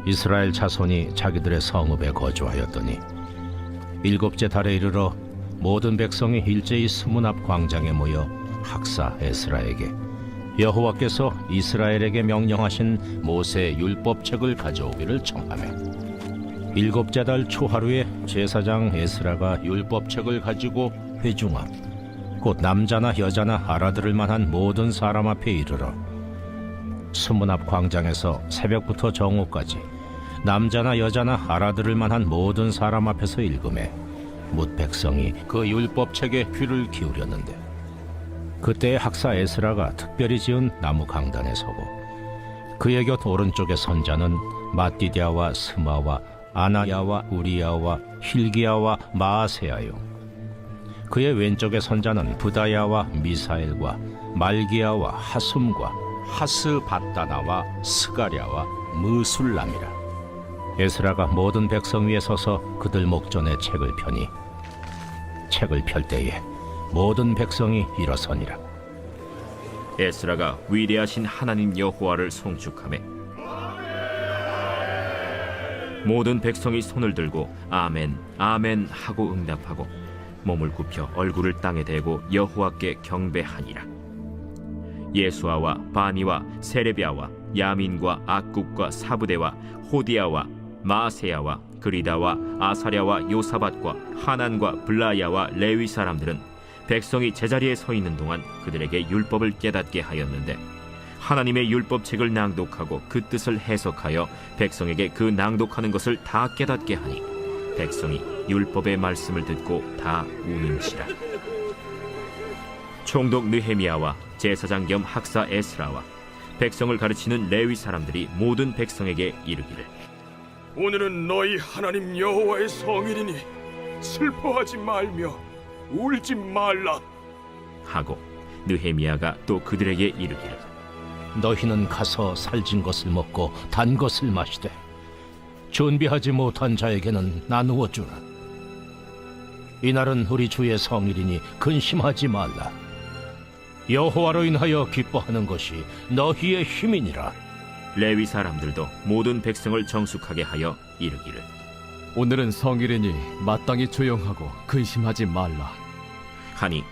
이스라엘 자손이 자기들의 성읍에 거주하였더니 일곱째 달에 이르러 모든 백성이 일제히 수문 앞 광장에 모여 학사 에스라에게 여호와께서 이스라엘에게 명령하신 모세 율법책을 가져오기를 청하매, 일곱째 달 초하루에 제사장 에스라가 율법책을 가지고 회중 앞, 곧 남자나 여자나 알아들을 만한 모든 사람 앞에 이르러 수문 앞 광장에서 새벽부터 정오까지 남자나 여자나 알아들을 만한 모든 사람 앞에서 읽음에 뭇 백성이 그 율법책에 귀를 기울였는데, 그때 학사 에스라가 특별히 지은 나무 강단에 서고 그의 곁 오른쪽에 선자는 마띠디아와 스마와 아나야와 우리야와 힐기야와 마아세야요, 그의 왼쪽에 선자는 부다야와 미사엘과 말기야와 하숨과 하스바다나와 스가랴와 무술람이라. 에스라가 모든 백성 위에 서서 그들 목전에 책을 펴니 책을 펼 때에 모든 백성이 일어서니라. 에스라가 위대하신 하나님 여호와를 송축하매 모든 백성이 손을 들고 아멘 아멘 하고 응답하고 몸을 굽혀 얼굴을 땅에 대고 여호와께 경배하니라. 예수아와 바니와 세레비아와 야민과 악굽과 사부대와 호디아와 마세야와 그리다와 아사랴와 요사밧과 하난과 블라야와 레위 사람들은 백성이 제자리에 서 있는 동안 그들에게 율법을 깨닫게 하였는데, 하나님의 율법책을 낭독하고 그 뜻을 해석하여 백성에게 그 낭독하는 것을 다 깨닫게 하니 백성이 율법의 말씀을 듣고 다 우는지라. 총독 느헤미야와 제사장 겸 학사 에스라와 백성을 가르치는 레위 사람들이 모든 백성에게 이르기를, 오늘은 너희 하나님 여호와의 성일이니 슬퍼하지 말며 울지 말라 하고 느헤미야가 또 그들에게 이르기를, 너희는 가서 살진 것을 먹고 단 것을 마시되 준비하지 못한 자에게는 나누어 주라. 이날은 우리 주의 성일이니 근심하지 말라. 여호와로 인하여 기뻐하는 것이 너희의 힘이니라. 레위 사람들도 모든 백성을 정숙하게 하여 이르기를, 오늘은 성일이니 마땅히 조용하고 근심하지 말라 하니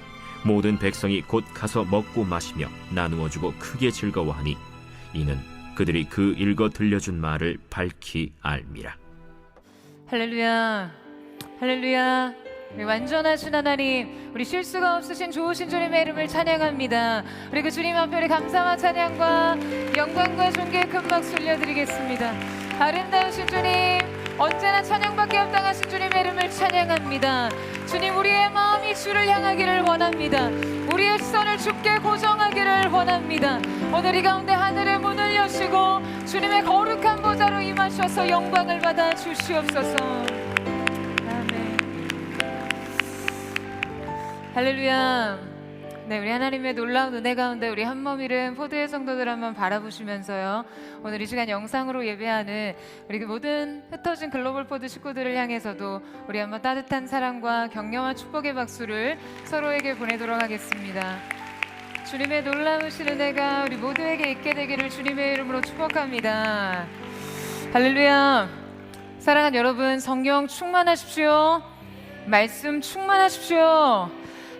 모든 백성이 곧 가서 먹고 마시며 나누어 주고 크게 즐거워하니 이는 그들이 그 읽어 들려준 말을 밝히 알미라. 할렐루야, 할렐루야. 우리 완전하신 하나님, 우리 실수가 없으신 좋으신 주님의 이름을 찬양합니다. 우리 그 주님 앞에 우리 감사와 찬양과 영광과 존귀의 큰 박수 올려드리겠습니다. 아름다우신 주님, 언제나 찬양받기 합당하신 주님의 이름을 찬양합니다. 주님, 우리의 마음이 주를 향하기를 원합니다. 우리의 시선을 주께 고정하기를 원합니다. 오늘 이 가운데 하늘의 문을 여시고 주님의 거룩한 보좌로 임하셔서 영광을 받아 주시옵소서. 아멘. 할렐루야. 네, 우리 하나님의 놀라운 은혜 가운데 우리 한몸일은 포도의 성도들 한번 바라보시면서요, 오늘 이 시간 영상으로 예배하는 우리 모든 흩어진 글로벌 포드 식구들을 향해서도 우리 한번 따뜻한 사랑과 격려와 축복의 박수를 서로에게 보내도록 하겠습니다. 주님의 놀라우신 은혜가 우리 모두에게 있게 되기를 주님의 이름으로 축복합니다. 할렐루야. 사랑하는 여러분, 성경 충만하십시오. 말씀 충만하십시오.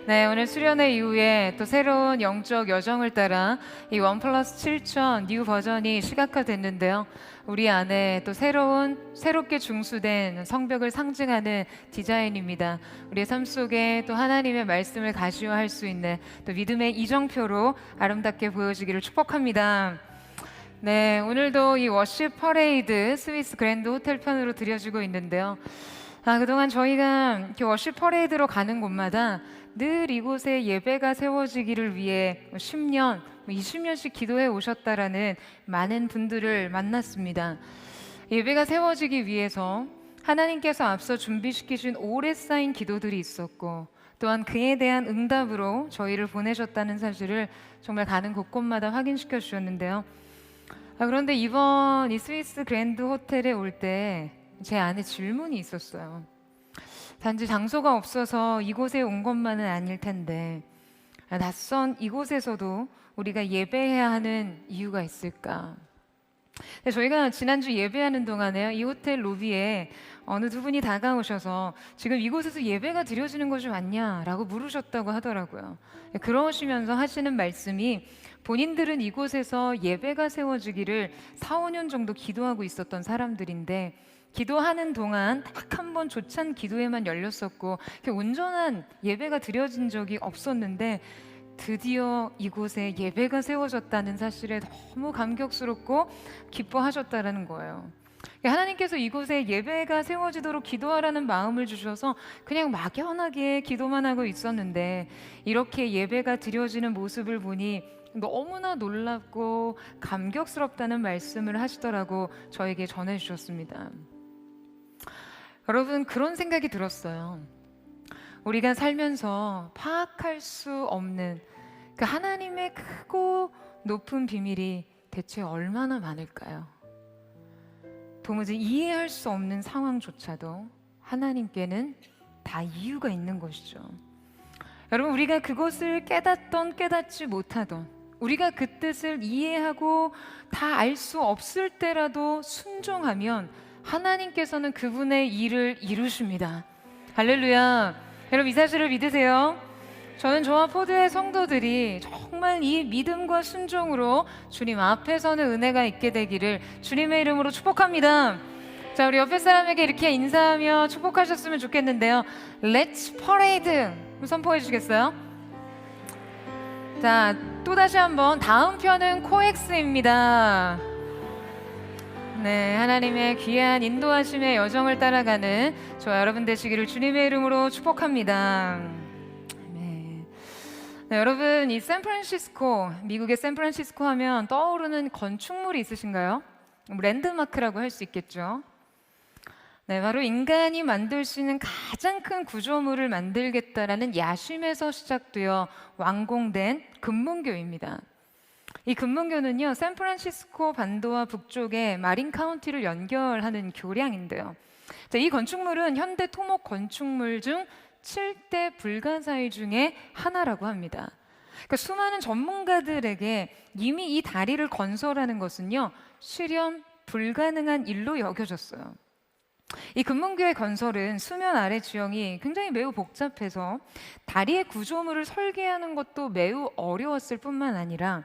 네, 오늘 수련회 이후에 또 새로운 영적 여정을 따라 이 1+7천 뉴 버전이 시각화됐는데요. 우리 안에 또 새롭게 중수된 성벽을 상징하는 디자인입니다. 우리의 삶 속에 또 하나님의 말씀을 가시화할 수 있는 또 믿음의 이정표로 아름답게 보여지기를 축복합니다. 네, 오늘도 이 워십 퍼레이드 스위스 그랜드 호텔 편으로 드려지고 있는데요. 그동안 저희가 이렇게 워십 퍼레이드로 가는 곳마다 늘 이곳에 예배가 세워지기를 위해 10년, 20년씩 기도해 오셨다라는 많은 분들을 만났습니다. 예배가 세워지기 위해서 하나님께서 앞서 준비시키신 오래 쌓인 기도들이 있었고, 또한 그에 대한 응답으로 저희를 보내셨다는 사실을 정말 가는 곳곳마다 확인시켜 주셨는데요. 그런데 이번 이 스위스 그랜드 호텔에 올 때 제 안에 질문이 있었어요. 단지 장소가 없어서 이곳에 온 것만은 아닐 텐데, 낯선 이곳에서도 우리가 예배해야 하는 이유가 있을까? 네, 저희가 지난주 예배하는 동안에요, 이 호텔 로비에 어느 두 분이 다가오셔서 지금 이곳에서 예배가 드려지는 것이 맞냐라고 물으셨다고 하더라고요. 네, 그러시면서 하시는 말씀이 본인들은 이곳에서 예배가 세워지기를 4, 5년 정도 기도하고 있었던 사람들인데 기도하는 동안 딱 한 번 조찬 기도에만 열렸었고 이렇게 온전한 예배가 드려진 적이 없었는데 드디어 이곳에 예배가 세워졌다는 사실에 너무 감격스럽고 기뻐하셨다라는 거예요. 하나님께서 이곳에 예배가 세워지도록 기도하라는 마음을 주셔서 그냥 막연하게 기도만 하고 있었는데 이렇게 예배가 드려지는 모습을 보니 너무나 놀랍고 감격스럽다는 말씀을 하시더라고 저에게 전해주셨습니다. 여러분, 그런 생각이 들었어요. 우리가 살면서 파악할 수 없는 그 하나님의 크고 높은 비밀이 대체 얼마나 많을까요? 도무지 이해할 수 없는 상황조차도 하나님께는 다 이유가 있는 것이죠. 여러분, 우리가 그것을 깨닫던 깨닫지 못하던, 우리가 그 뜻을 이해하고 다 알 수 없을 때라도 순종하면 하나님께서는 그분의 일을 이루십니다. 할렐루야. 여러분, 이 사실을 믿으세요? 저는 저와 포드의 성도들이 정말 이 믿음과 순종으로 주님 앞에 서는 은혜가 있게 되기를 주님의 이름으로 축복합니다. 자, 우리 옆에 사람에게 이렇게 인사하며 축복하셨으면 좋겠는데요. Let's parade 선포해 주시겠어요? 자, 또다시 한번 다음 편은 코엑스입니다. 네, 하나님의 귀한 인도하심의 여정을 따라가는 저와 여러분 되시기를 주님의 이름으로 축복합니다. 네. 네, 여러분, 이 샌프란시스코, 미국의 샌프란시스코 하면 떠오르는 건축물이 있으신가요? 랜드마크라고 할 수 있겠죠. 네, 바로 인간이 만들 수 있는 가장 큰 구조물을 만들겠다라는 야심에서 시작되어 완공된 금문교입니다. 이 금문교는요, 샌프란시스코 반도와 북쪽의 마린 카운티를 연결하는 교량인데요. 자, 이 건축물은 현대 토목 건축물 중 7대 불가사의 중에 하나라고 합니다. 그러니까 수많은 전문가들에게 이미 이 다리를 건설하는 것은요, 실현 불가능한 일로 여겨졌어요. 이 금문교의 건설은 수면 아래 지형이 굉장히 매우 복잡해서 다리의 구조물을 설계하는 것도 매우 어려웠을 뿐만 아니라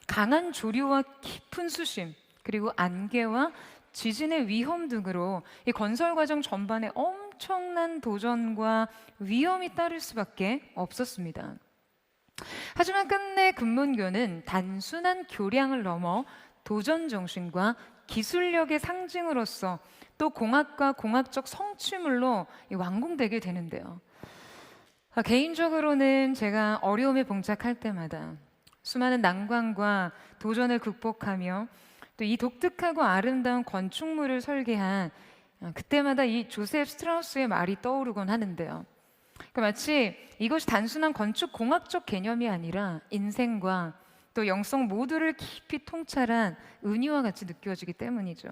강한 조류와 깊은 수심, 그리고 안개와 지진의 위험 등으로 이 건설 과정 전반에 엄청난 도전과 위험이 따를 수밖에 없었습니다. 하지만 끝내 금문교는 단순한 교량을 넘어 도전 정신과 기술력의 상징으로서 또 공학과 공학적 성취물로 완공되게 되는데요. 개인적으로는 제가 어려움에 봉착할 때마다 수많은 난관과 도전을 극복하며 또 이 독특하고 아름다운 건축물을 설계한 그때마다 이 조셉 스트라우스의 말이 떠오르곤 하는데요. 그러니까 마치 이것이 단순한 건축 공학적 개념이 아니라 인생과 또 영성 모두를 깊이 통찰한 은유와 같이 느껴지기 때문이죠.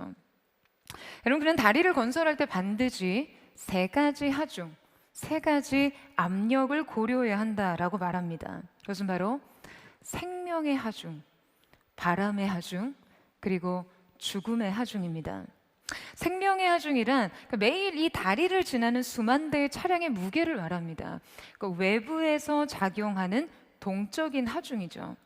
여러분, 그런 다리를 건설할 때 반드시 세 가지 하중, 세 가지 압력을 고려해야 한다라고 말합니다. 그것은 바로 생명의 하중, 바람의 하중, 그리고 죽음의 하중입니다. 생명의 하중이란 매일 이 다리를 지나는 수만 대의 차량의 무게를 말합니다. 외부에서 작용하는 동적인 하중이죠.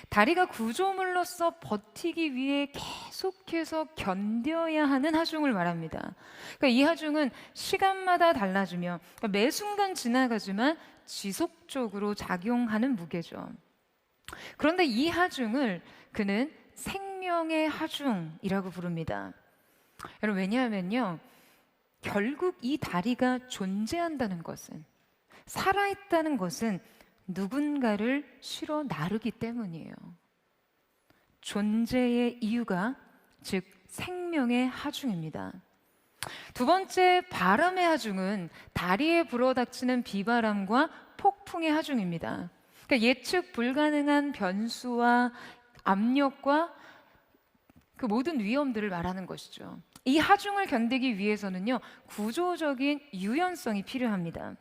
다리가 구조물로서 버티기 위해 계속해서 견뎌야 하는 하중을 말합니다. 이 하중은 시간마다 달라지며 매 순간 지나가지만 지속적으로 작용하는 무게죠. 그런데 이 하중을 그는 생명의 하중이라고 부릅니다. 여러분, 왜냐하면요, 결국 이 다리가 존재한다는 것은, 살아있다는 것은 누군가를 실어 나르기 때문이에요. 존재의 이유가 즉 생명의 하중입니다. 두 번째, 바람의 하중은 다리에 불어닥치는 비바람과 폭풍의 하중입니다. 그러니까 예측 불가능한 변수와 압력과 그 모든 위험들을 말하는 것이죠. 이 하중을 견디기 위해서는요, 구조적인 유연성이 필요합니다.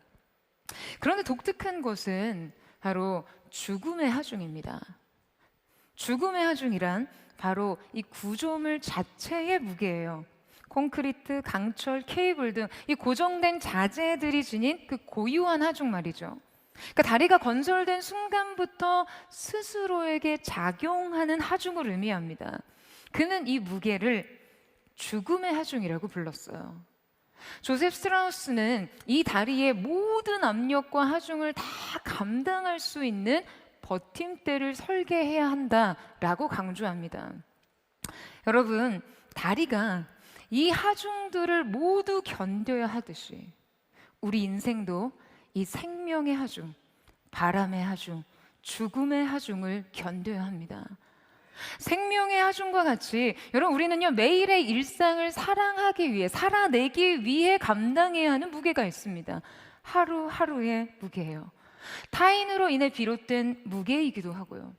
그런데 독특한 것은 바로 죽음의 하중입니다. 죽음의 하중이란 바로 이 구조물 자체의 무게예요. 콘크리트, 강철, 케이블 등 이 고정된 자재들이 지닌 그 고유한 하중 말이죠. 그러니까 다리가 건설된 순간부터 스스로에게 작용하는 하중을 의미합니다. 그는 이 무게를 죽음의 하중이라고 불렀어요. 조셉 스트라우스는 이 다리의 모든 압력과 하중을 다 감당할 수 있는 버팀대를 설계해야 한다라고 강조합니다. 여러분, 다리가 이 하중들을 모두 견뎌야 하듯이 우리 인생도 이 생명의 하중, 바람의 하중, 죽음의 하중을 견뎌야 합니다. 생명의 하중과 같이 여러분 우리는요 매일의 일상을 사랑하기 위해 살아내기 위해 감당해야 하는 무게가 있습니다. 하루하루의 무게예요. 타인으로 인해 비롯된 무게이기도 하고요.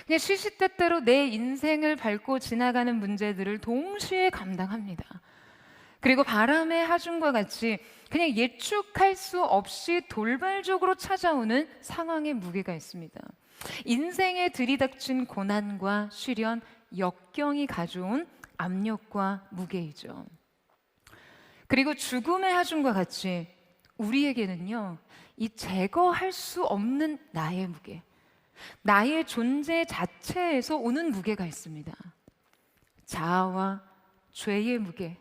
그냥 시시때때로 내 인생을 밟고 지나가는 문제들을 동시에 감당합니다. 그리고 바람의 하중과 같이 그냥 예측할 수 없이 돌발적으로 찾아오는 상황의 무게가 있습니다. 인생에 들이닥친 고난과 시련, 역경이 가져온 압력과 무게이죠. 그리고 죽음의 하중과 같이 우리에게는요, 이 제거할 수 없는 나의 무게, 나의 존재 자체에서 오는 무게가 있습니다. 자아와 죄의 무게,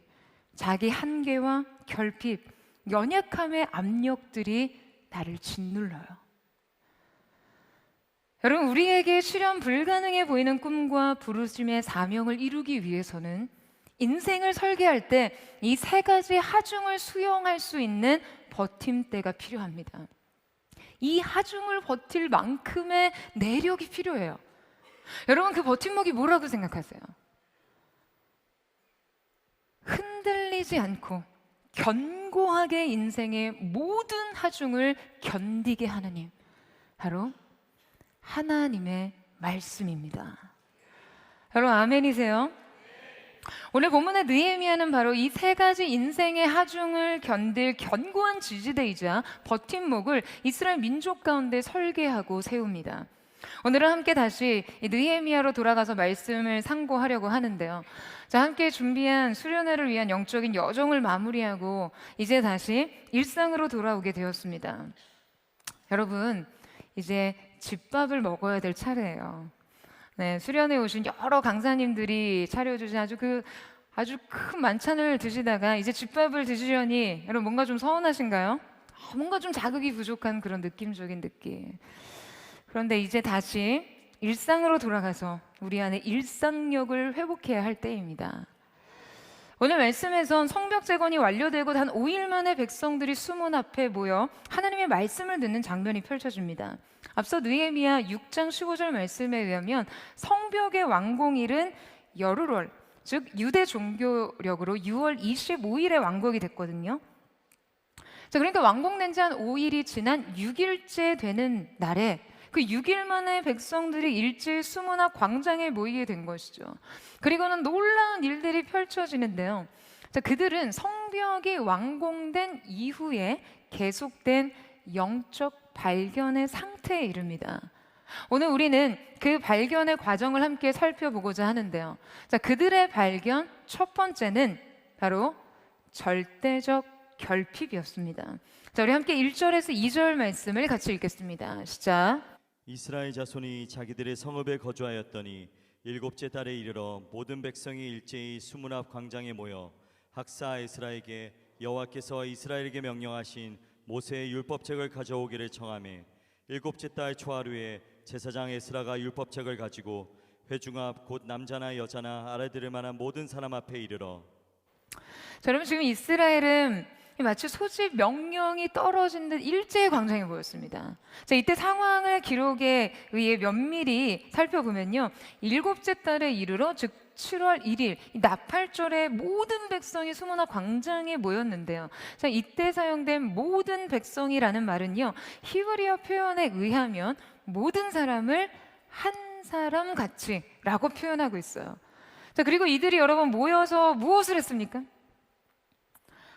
자기 한계와 결핍, 연약함의 압력들이 나를 짓눌러요. 여러분, 우리에게 실현 불가능해 보이는 꿈과 부르심의 사명을 이루기 위해서는 인생을 설계할 때 이 세 가지 하중을 수용할 수 있는 버팀대가 필요합니다. 이 하중을 버틸 만큼의 내력이 필요해요. 여러분, 그 버팀목이 뭐라고 생각하세요? 흔들리지 않고 견고하게 인생의 모든 하중을 견디게 하는 힘, 바로 하나님의 말씀입니다. 여러분, 아멘이세요? 오늘 본문의 느헤미야는 바로 이 세 가지 인생의 하중을 견딜 견고한 지지대이자 버팀목을 이스라엘 민족 가운데 설계하고 세웁니다. 오늘은 함께 다시 느헤미야로 돌아가서 말씀을 상고하려고 하는데요. 자, 함께 준비한 수련회를 위한 영적인 여정을 마무리하고 이제 다시 일상으로 돌아오게 되었습니다. 여러분, 이제 집밥을 먹어야 될 차례예요. 네, 수련회 오신 여러 강사님들이 차려주신 아주 큰 만찬을 드시다가 이제 집밥을 드시려니 여러분 뭔가 좀 서운하신가요? 뭔가 좀 자극이 부족한 그런 느낌적인 느낌. 그런데 이제 다시 일상으로 돌아가서 우리 안에 일상력을 회복해야 할 때입니다. 오늘 말씀에선 성벽 재건이 완료되고 단 5일 만에 백성들이 수문 앞에 모여 하나님의 말씀을 듣는 장면이 펼쳐집니다. 앞서 느헤미야 6장 15절 말씀에 의하면 성벽의 완공일은 여루월, 즉 유대 종교력으로 6월 25일에 완공이 됐거든요. 자, 그러니까 완공된 지 한 5일이 지난 6일째 되는 날에 그 6일 만에 백성들이 일제히 수문 앞 광장에 모이게 된 것이죠. 그리고는 놀라운 일들이 펼쳐지는데요. 자, 그들은 성벽이 완공된 이후에 계속된 영적 발견의 상태에 이릅니다. 오늘 우리는 그 발견의 과정을 함께 살펴보고자 하는데요. 자, 그들의 발견 첫 번째는 바로 절대적 결핍이었습니다. 자, 우리 함께 1절에서 2절 말씀을 같이 읽겠습니다. 시작. 이스라엘 자손이 자기들의 성읍에 거주하였더니 일곱째 달에 이르러 모든 백성이 일제히 수문 앞 광장에 모여 학사 에스라에게 여호와께서 이스라엘에게 명령하신 모세의 율법책을 가져오기를 청하매 일곱째 달 초하루에 제사장 에스라가 율법책을 가지고 회중 앞 곧 남자나 여자나 알아들을 만한 모든 사람 앞에 이르러. 자, 여러분, 지금 이스라엘은 마치 소집 명령이 떨어진 듯 일제히 광장에 모였습니다. 자, 이때 상황을 기록에 의해 면밀히 살펴보면요, 일곱째 달에 이르러 즉 7월 1일 나팔절에 모든 백성이 수문 앞 광장에 모였는데요. 자, 이때 사용된 모든 백성이라는 말은요, 히브리어 표현에 의하면 모든 사람을 한 사람 같이라고 표현하고 있어요. 자, 그리고 이들이 여러 번 모여서 무엇을 했습니까?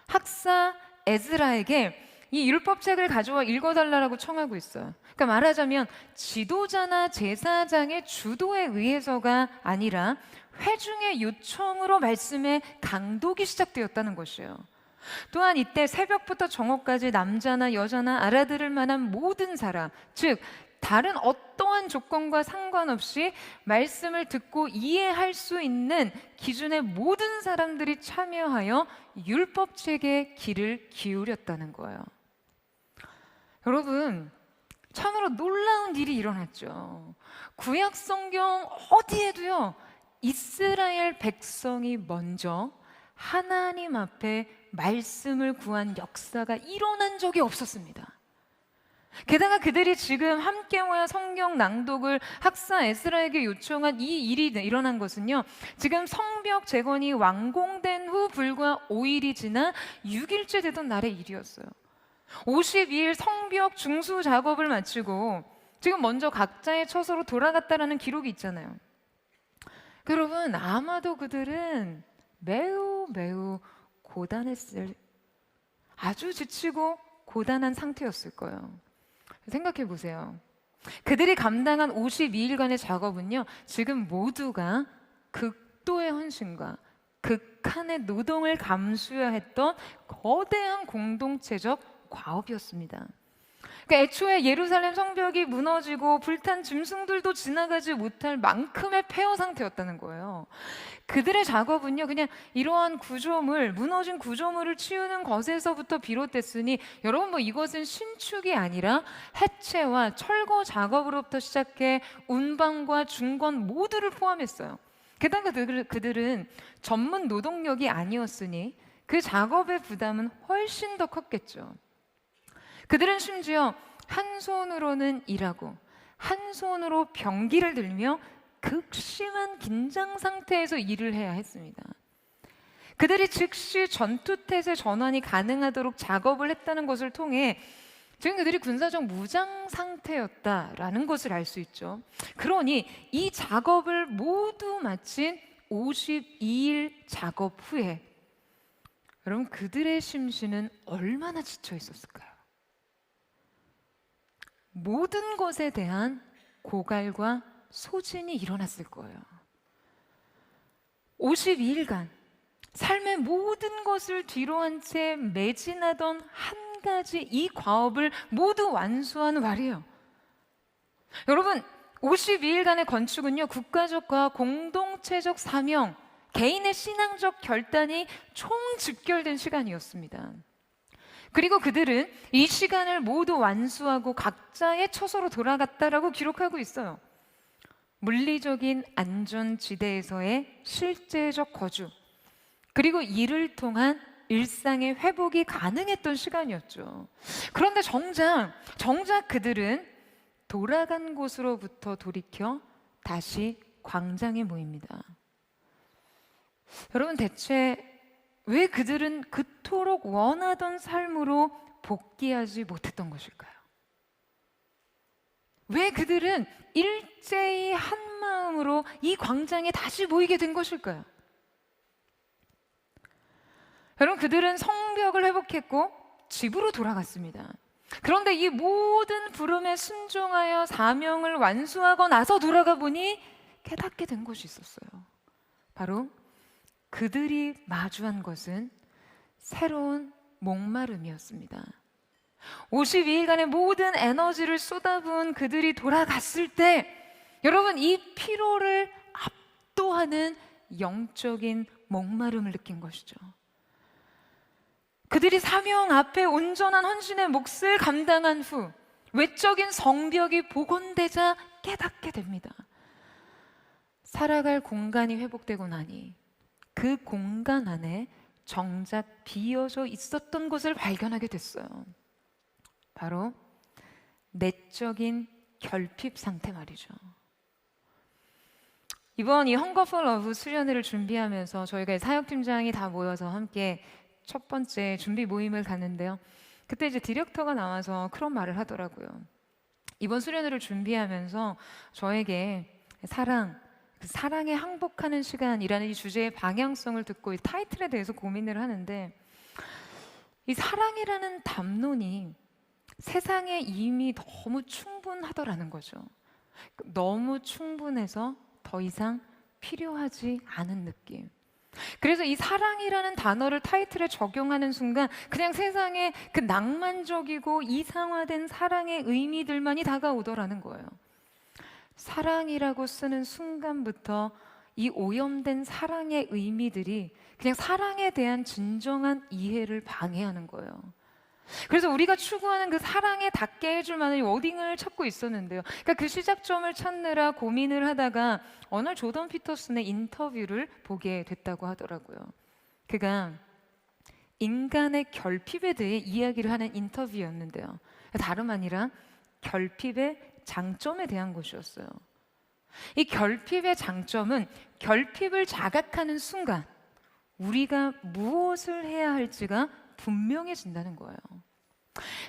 학사 에스라에게 이 율법책을 가져와 읽어달라고 청하고 있어요. 그러니까 말하자면 지도자나 제사장의 주도에 의해서가 아니라 회중의 요청으로 말씀의 강독이 시작되었다는 것이에요. 또한 이때 새벽부터 정오까지 남자나 여자나 알아들을 만한 모든 사람, 즉 다른 어떠한 조건과 상관없이 말씀을 듣고 이해할 수 있는 기준의 모든 사람들이 참여하여 율법책에 귀를 기울였다는 거예요. 여러분, 참으로 놀라운 일이 일어났죠. 구약 성경 어디에도요, 이스라엘 백성이 먼저 하나님 앞에 말씀을 구한 역사가 일어난 적이 없었습니다. 게다가 그들이 지금 함께 모여 성경 낭독을 학사 에스라에게 요청한 이 일이 일어난 것은요, 지금 성벽 재건이 완공된 후 불과 5일이 지나 6일째 되던 날의 일이었어요. 52일 성벽 중수 작업을 마치고 지금 먼저 각자의 처소로 돌아갔다라는 기록이 있잖아요. 여러분, 아마도 그들은 매우 고단했을, 아주 지치고 고단한 상태였을 거예요. 생각해 보세요. 그들이 감당한 52일간의 작업은요, 지금 모두가 극도의 헌신과 극한의 노동을 감수해야 했던 거대한 공동체적 과업이었습니다. 그러니까 애초에 예루살렘 성벽이 무너지고 불탄 짐승들도 지나가지 못할 만큼의 폐허 상태였다는 거예요. 그들의 작업은요, 그냥 이러한 구조물, 무너진 구조물을 치우는 것에서부터 비롯됐으니 여러분, 뭐 이것은 신축이 아니라 해체와 철거 작업으로부터 시작해 운반과 중건 모두를 포함했어요. 게다가 그들은 전문 노동력이 아니었으니 그 작업의 부담은 훨씬 더 컸겠죠. 그들은 심지어 한 손으로는 일하고 한 손으로 병기를 들며 극심한 긴장 상태에서 일을 해야 했습니다. 그들이 즉시 전투태세 전환이 가능하도록 작업을 했다는 것을 통해 지금 그들이 군사적 무장 상태였다라는 것을 알 수 있죠. 그러니 이 작업을 모두 마친 52일 작업 후에 여러분, 그들의 심신은 얼마나 지쳐 있었을까요? 모든 것에 대한 고갈과 소진이 일어났을 거예요. 52일간 삶의 모든 것을 뒤로한 채 매진하던 한 가지 이 과업을 모두 완수한 말이에요. 여러분, 52일간의 건축은요, 국가적과 공동체적 사명, 개인의 신앙적 결단이 총집결된 시간이었습니다. 그리고 그들은 이 시간을 모두 완수하고 각자의 처소로 돌아갔다라고 기록하고 있어요. 물리적인 안전지대에서의 실제적 거주, 그리고 이를 통한 일상의 회복이 가능했던 시간이었죠. 그런데 정작 그들은 돌아간 곳으로부터 돌이켜 다시 광장에 모입니다. 여러분, 대체 왜 그들은 그토록 원하던 삶으로 복귀하지 못했던 것일까요? 왜 그들은 일제히 한 마음으로 이 광장에 다시 모이게 된 것일까요? 여러분, 그들은 성벽을 회복했고 집으로 돌아갔습니다. 그런데 이 모든 부름에 순종하여 사명을 완수하고 나서 돌아가 보니 깨닫게 된 것이 있었어요. 바로 그들이 마주한 것은 새로운 목마름이었습니다. 52일간의 모든 에너지를 쏟아부은 그들이 돌아갔을 때 여러분, 이 피로를 압도하는 영적인 목마름을 느낀 것이죠. 그들이 사명 앞에 온전한 헌신의 몫을 감당한 후 외적인 성벽이 복원되자 깨닫게 됩니다. 살아갈 공간이 회복되고 나니 그 공간 안에 정작 비어져 있었던 것을 발견하게 됐어요. 바로 내적인 결핍 상태 말이죠. 이번 이 헝거 포 러브 수련회를 준비하면서 저희가 사역팀장이 다 모여서 함께 첫 번째 준비 모임을 갔는데요. 그때 이제 디렉터가 나와서 그런 말을 하더라고요. 이번 수련회를 준비하면서 저에게 사랑에 항복하는 시간이라는 이 주제의 방향성을 듣고 이 타이틀에 대해서 고민을 하는데 이 사랑이라는 담론이 세상에 이미 너무 충분하더라는 거죠. 너무 충분해서 더 이상 필요하지 않은 느낌. 그래서 이 사랑이라는 단어를 타이틀에 적용하는 순간 그냥 세상에 그 낭만적이고 이상화된 사랑의 의미들만이 다가오더라는 거예요. 사랑이라고 쓰는 순간부터 이 오염된 사랑의 의미들이 그냥 사랑에 대한 진정한 이해를 방해하는 거예요. 그래서 우리가 추구하는 그 사랑에 닿게 해줄 만한 워딩을 찾고 있었는데요. 그러니까 그 시작점을 찾느라 고민을 하다가 어느 날 조던 피터슨의 인터뷰를 보게 됐다고 하더라고요. 그가 인간의 결핍에 대해 이야기를 하는 인터뷰였는데요. 다름 아니라 결핍의 장점에 대한 것이었어요. 이 결핍의 장점은 결핍을 자각하는 순간 우리가 무엇을 해야 할지가 분명해진다는 거예요.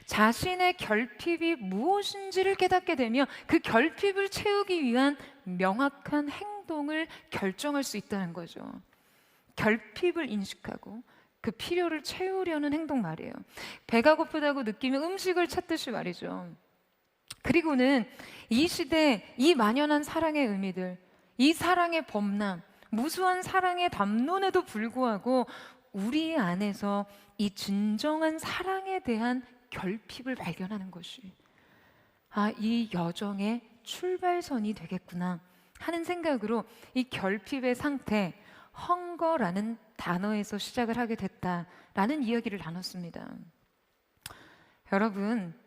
자신의 결핍이 무엇인지를 깨닫게 되면 그 결핍을 채우기 위한 명확한 행동을 결정할 수 있다는 거죠. 결핍을 인식하고 그 필요를 채우려는 행동 말이에요. 배가 고프다고 느끼면 음식을 찾듯이 말이죠. 그리고는 이 시대 이 만연한 사랑의 의미들, 이 사랑의 범람, 무수한 사랑의 담론에도 불구하고 우리 안에서 이 진정한 사랑에 대한 결핍을 발견하는 것이 이 여정의 출발선이 되겠구나 하는 생각으로 이 결핍의 상태, 헝거라는 단어에서 시작을 하게 됐다라는 이야기를 나눴습니다. 여러분,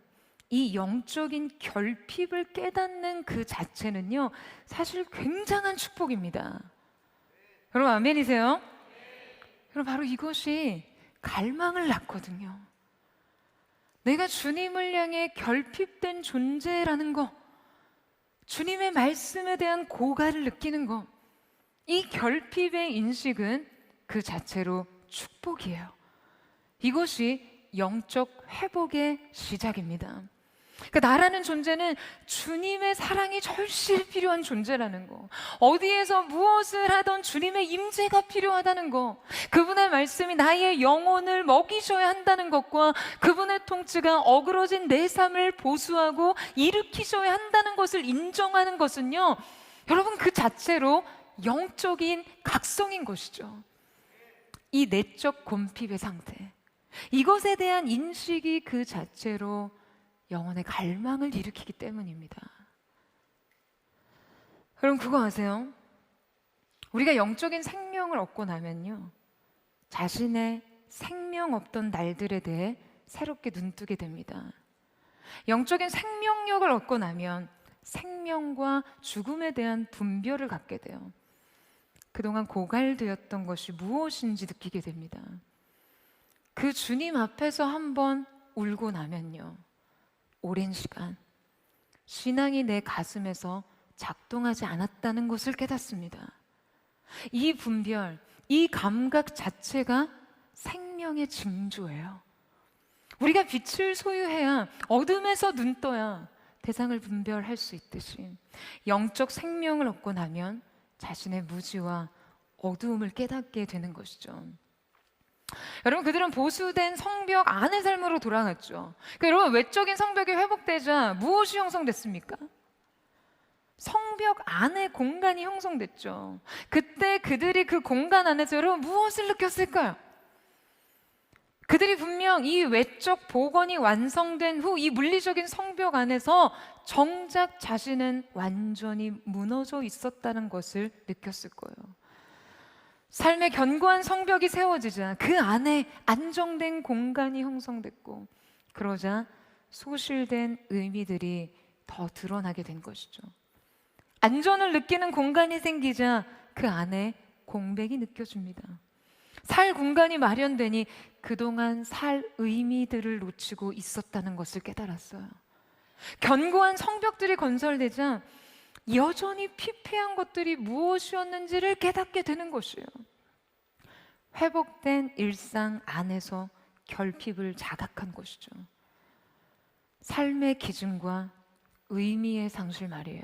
이 영적인 결핍을 깨닫는 그 자체는요, 사실 굉장한 축복입니다. 여러분 아멘이세요? 여러분 바로 이것이 갈망을 낳거든요. 내가 주님을 향해 결핍된 존재라는 거, 주님의 말씀에 대한 고갈을 느끼는 거, 이 결핍의 인식은 그 자체로 축복이에요. 이것이 영적 회복의 시작입니다. 그러니까 나라는 존재는 주님의 사랑이 절실히 필요한 존재라는 거, 어디에서 무엇을 하던 주님의 임재가 필요하다는 거, 그분의 말씀이 나의 영혼을 먹이셔야 한다는 것과 그분의 통치가 어그러진 내 삶을 보수하고 일으키셔야 한다는 것을 인정하는 것은요, 여러분 그 자체로 영적인 각성인 것이죠. 이 내적 곰핍의 상태, 이것에 대한 인식이 그 자체로 영혼의 갈망을 일으키기 때문입니다. 여러분 그거 아세요? 우리가 영적인 생명을 얻고 나면요, 자신의 생명 없던 날들에 대해 새롭게 눈뜨게 됩니다. 영적인 생명력을 얻고 나면 생명과 죽음에 대한 분별을 갖게 돼요. 그동안 고갈되었던 것이 무엇인지 느끼게 됩니다. 그 주님 앞에서 한번 울고 나면요, 오랜 시간 신앙이 내 가슴에서 작동하지 않았다는 것을 깨닫습니다. 이 분별, 이 감각 자체가 생명의 징조예요. 우리가 빛을 소유해야, 어둠에서 눈 떠야 대상을 분별할 수 있듯이 영적 생명을 얻고 나면 자신의 무지와 어두움을 깨닫게 되는 것이죠. 여러분 그들은 보수된 성벽 안의 삶으로 돌아갔죠. 그러니까 여러분 외적인 성벽이 회복되자 무엇이 형성됐습니까? 성벽 안의 공간이 형성됐죠. 그때 그들이 그 공간 안에서 여러분 무엇을 느꼈을까요? 그들이 분명 이 외적 복원이 완성된 후 이 물리적인 성벽 안에서 정작 자신은 완전히 무너져 있었다는 것을 느꼈을 거예요. 삶의 견고한 성벽이 세워지자 그 안에 안정된 공간이 형성됐고, 그러자 소실된 의미들이 더 드러나게 된 것이죠. 안전을 느끼는 공간이 생기자 그 안에 공백이 느껴집니다. 살 공간이 마련되니 그동안 살 의미들을 놓치고 있었다는 것을 깨달았어요. 견고한 성벽들이 건설되자 여전히 피폐한 것들이 무엇이었는지를 깨닫게 되는 것이에요. 회복된 일상 안에서 결핍을 자각한 것이죠. 삶의 기준과 의미의 상실 말이에요.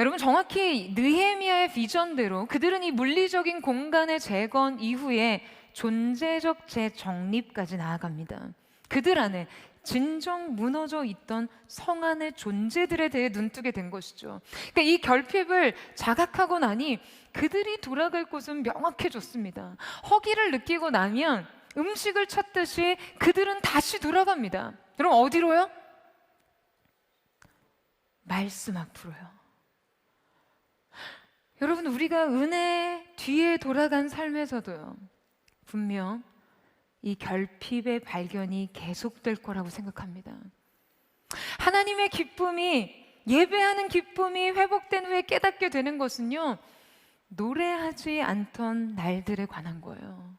여러분, 정확히 느헤미야의 비전대로 그들은 이 물리적인 공간의 재건 이후에 존재적 재정립까지 나아갑니다. 그들 안에 진정 무너져 있던 성 안의 존재들에 대해 눈뜨게 된 것이죠. 그러니까 이 결핍을 자각하고 나니 그들이 돌아갈 곳은 명확해졌습니다. 허기를 느끼고 나면 음식을 찾듯이 그들은 다시 돌아갑니다. 그럼 어디로요? 말씀 앞으로요. 여러분, 우리가 은혜 뒤에 돌아간 삶에서도요, 분명 이 결핍의 발견이 계속될 거라고 생각합니다. 하나님의 기쁨이, 예배하는 기쁨이 회복된 후에 깨닫게 되는 것은요, 노래하지 않던 날들에 관한 거예요.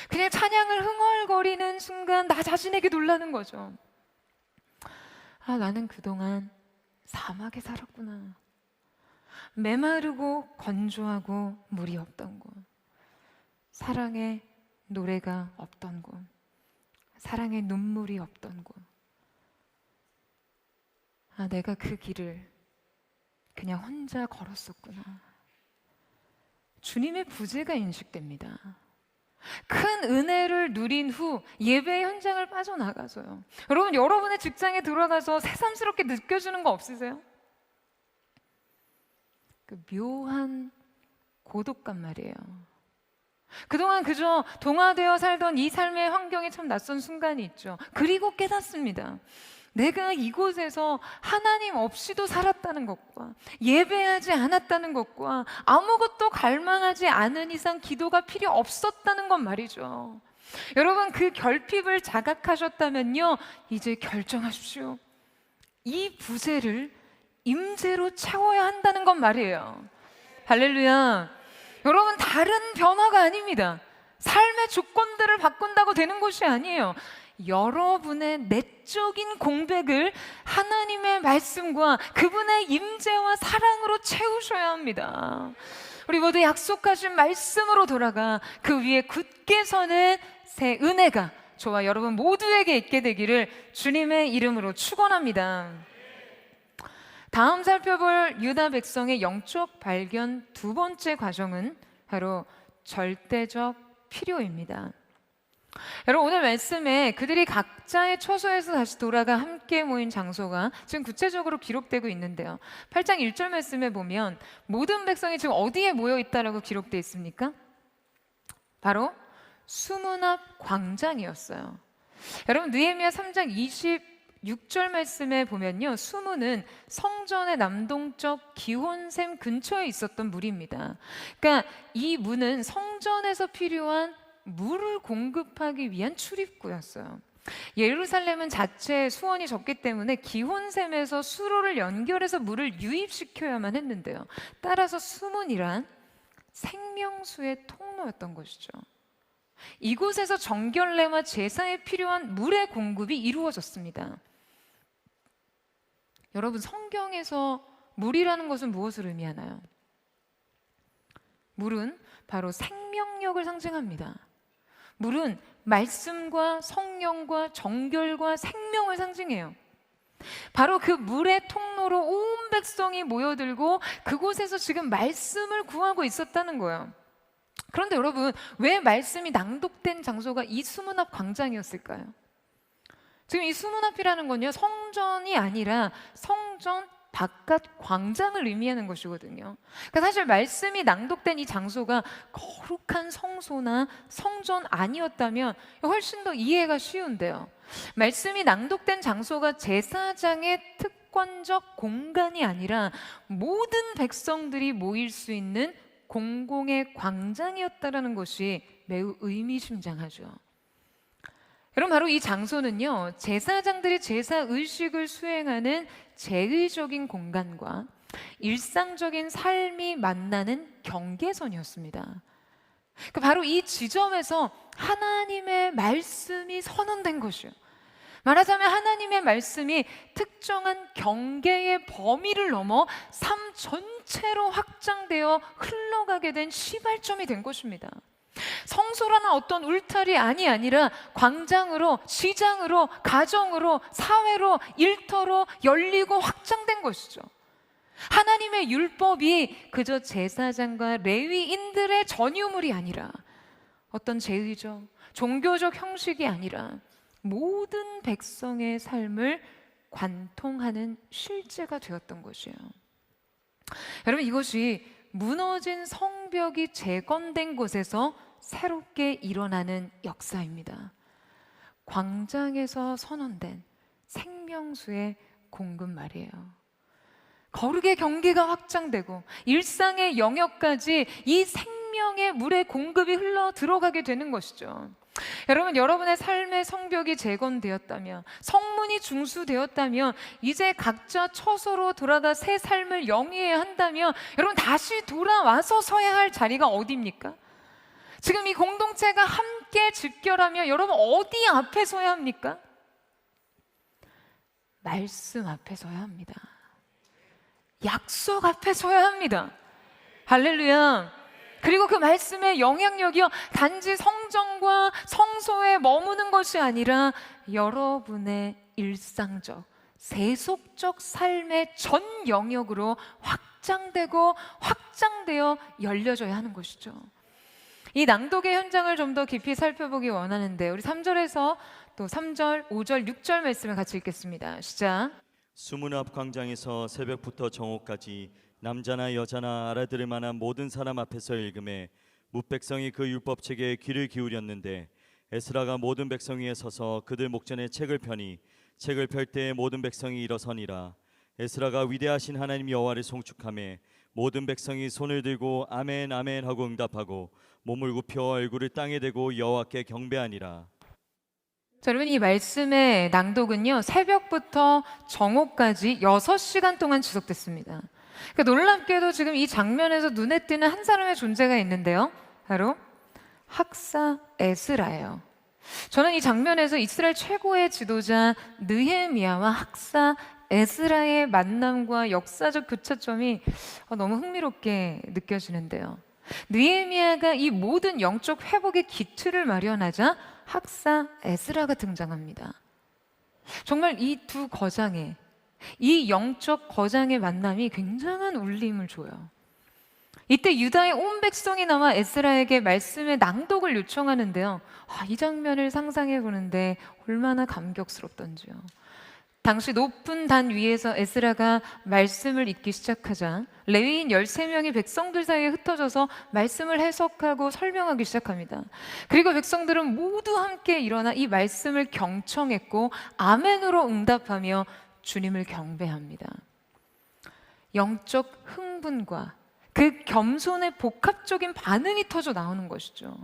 그냥 찬양을 흥얼거리는 순간 나 자신에게 놀라는 거죠. 아, 나는 그동안 사막에 살았구나. 메마르고 건조하고 물이 없던 곳, 사랑의 노래가 없던 곳, 사랑의 눈물이 없던 곳. 아, 내가 그 길을 그냥 혼자 걸었었구나. 주님의 부재가 인식됩니다. 큰 은혜를 누린 후 예배의 현장을 빠져나가서요, 여러분, 여러분의 직장에 들어가서 새삼스럽게 느껴지는 거 없으세요? 그 묘한 고독감 말이에요. 그동안 그저 동화되어 살던 이 삶의 환경이 참 낯선 순간이 있죠. 그리고 깨닫습니다. 내가 이곳에서 하나님 없이도 살았다는 것과 예배하지 않았다는 것과 아무것도 갈망하지 않은 이상 기도가 필요 없었다는 것 말이죠. 여러분, 그 결핍을 자각하셨다면요, 이제 결정하십시오. 이 부재를 임재로 채워야 한다는 것 말이에요. 할렐루야. 여러분, 다른 변화가 아닙니다. 삶의 조건들을 바꾼다고 되는 것이 아니에요. 여러분의 내적인 공백을 하나님의 말씀과 그분의 임재와 사랑으로 채우셔야 합니다. 우리 모두 약속하신 말씀으로 돌아가 그 위에 굳게 서는 새 은혜가 저와 여러분 모두에게 있게 되기를 주님의 이름으로 축원합니다. 다음 살펴볼 유다 백성의 영적 발견 두 번째 과정은 바로 절대적 필요입니다. 여러분, 오늘 말씀에 그들이 각자의 처소에서 다시 돌아가 함께 모인 장소가 지금 구체적으로 기록되고 있는데요, 8장 1절 말씀에 보면 모든 백성이 지금 어디에 모여 있다라고 기록되어 있습니까? 바로 수문 앞 광장이었어요. 여러분, 느헤미야 3장 26절 말씀에 보면요, 수문은 성전의 남동쪽 기혼샘 근처에 있었던 물입니다. 그러니까 이 문은 성전에서 필요한 물을 공급하기 위한 출입구였어요. 예루살렘은 자체 수원이 적기 때문에 기혼샘에서 수로를 연결해서 물을 유입시켜야만 했는데요, 따라서 수문이란 생명수의 통로였던 것이죠. 이곳에서 정결례와 제사에 필요한 물의 공급이 이루어졌습니다. 여러분, 성경에서 물이라는 것은 무엇을 의미하나요? 물은 바로 생명력을 상징합니다. 물은 말씀과 성령과 정결과 생명을 상징해요. 바로 그 물의 통로로 온 백성이 모여들고 그곳에서 지금 말씀을 구하고 있었다는 거예요. 그런데 여러분, 왜 말씀이 낭독된 장소가 이 수문 앞 광장이었을까요? 지금 이 수문 앞이라는 건요, 성전이 아니라 성전 바깥 광장을 의미하는 것이거든요. 그러니까 사실 말씀이 낭독된 이 장소가 거룩한 성소나 성전 아니었다면 훨씬 더 이해가 쉬운데요, 말씀이 낭독된 장소가 제사장의 특권적 공간이 아니라 모든 백성들이 모일 수 있는 공공의 광장이었다라는 것이 매우 의미심장하죠. 여러분, 바로 이 장소는요, 제사장들이 제사 의식을 수행하는 제의적인 공간과 일상적인 삶이 만나는 경계선이었습니다. 바로 이 지점에서 하나님의 말씀이 선언된 것이요, 말하자면 하나님의 말씀이 특정한 경계의 범위를 넘어 삶 전체로 확장되어 흘러가게 된 시발점이 된 것입니다. 성소라는 어떤 울타리 아니라 광장으로, 시장으로, 가정으로, 사회로, 일터로 열리고 확장된 것이죠. 하나님의 율법이 그저 제사장과 레위인들의 전유물이 아니라 어떤 제의적, 종교적 형식이 아니라 모든 백성의 삶을 관통하는 실제가 되었던 것이에요. 여러분, 이것이 무너진 성벽이 재건된 곳에서 새롭게 일어나는 역사입니다. 광장에서 선언된 생명수의 공급 말이에요. 거룩의 경계가 확장되고 일상의 영역까지 이 생명의 물의 공급이 흘러 들어가게 되는 것이죠. 여러분, 여러분의 삶의 성벽이 재건되었다면, 성문이 중수되었다면, 이제 각자 처소로 돌아가 새 삶을 영위해야 한다면, 여러분 다시 돌아와서 서야 할 자리가 어디입니까? 지금 이 공동체가 함께 집결하며 여러분 어디 앞에 서야 합니까? 말씀 앞에 서야 합니다. 약속 앞에 서야 합니다. 할렐루야. 그리고 그 말씀의 영향력이요, 단지 성전과 성소에 머무는 것이 아니라 여러분의 일상적, 세속적 삶의 전 영역으로 확장되어 열려져야 하는 것이죠. 이 낭독의 현장을 좀 더 깊이 살펴보기 원하는데, 우리 3절에서 또 3절, 5절, 6절 말씀을 같이 읽겠습니다. 시작. 수문 앞 광장에서 새벽부터 정오까지 남자나 여자나 알아들을 만한 모든 사람 앞에서 읽음에 뭇백성이 그 율법책에 귀를 기울였는데, 에스라가 모든 백성 위에 서서 그들 목전에 책을 펴니 책을 펼 때에 모든 백성이 일어서니라. 에스라가 위대하신 하나님 여호와를 송축하매 모든 백성이 손을 들고 아멘 아멘 하고 응답하고 몸을 굽혀 얼굴을 땅에 대고 여호와께 경배하니라. 자, 여러분, 이 말씀의 낭독은요, 새벽부터 정오까지 6시간 동안 지속됐습니다. 그러니까 놀랍게도 지금 이 장면에서 눈에 띄는 한 사람의 존재가 있는데요, 바로 학사 에스라예요. 저는 이 장면에서 이스라엘 최고의 지도자 느헤미야와 학사 에스라의 만남과 역사적 교차점이 너무 흥미롭게 느껴지는데요. 느헤미야가 이 모든 영적 회복의 기틀을 마련하자 학사 에스라가 등장합니다. 정말 이 두 거장의, 이 영적 거장의 만남이 굉장한 울림을 줘요. 이때 유다의 온 백성이 나와 에스라에게 말씀의 낭독을 요청하는데요, 이 장면을 상상해 보는데 얼마나 감격스럽던지요. 당시 높은 단 위에서 에스라가 말씀을 읽기 시작하자 레위인 13명이 백성들 사이에 흩어져서 말씀을 해석하고 설명하기 시작합니다. 그리고 백성들은 모두 함께 일어나 이 말씀을 경청했고 아멘으로 응답하며 주님을 경배합니다. 영적 흥분과 그 겸손의 복합적인 반응이 터져 나오는 것이죠.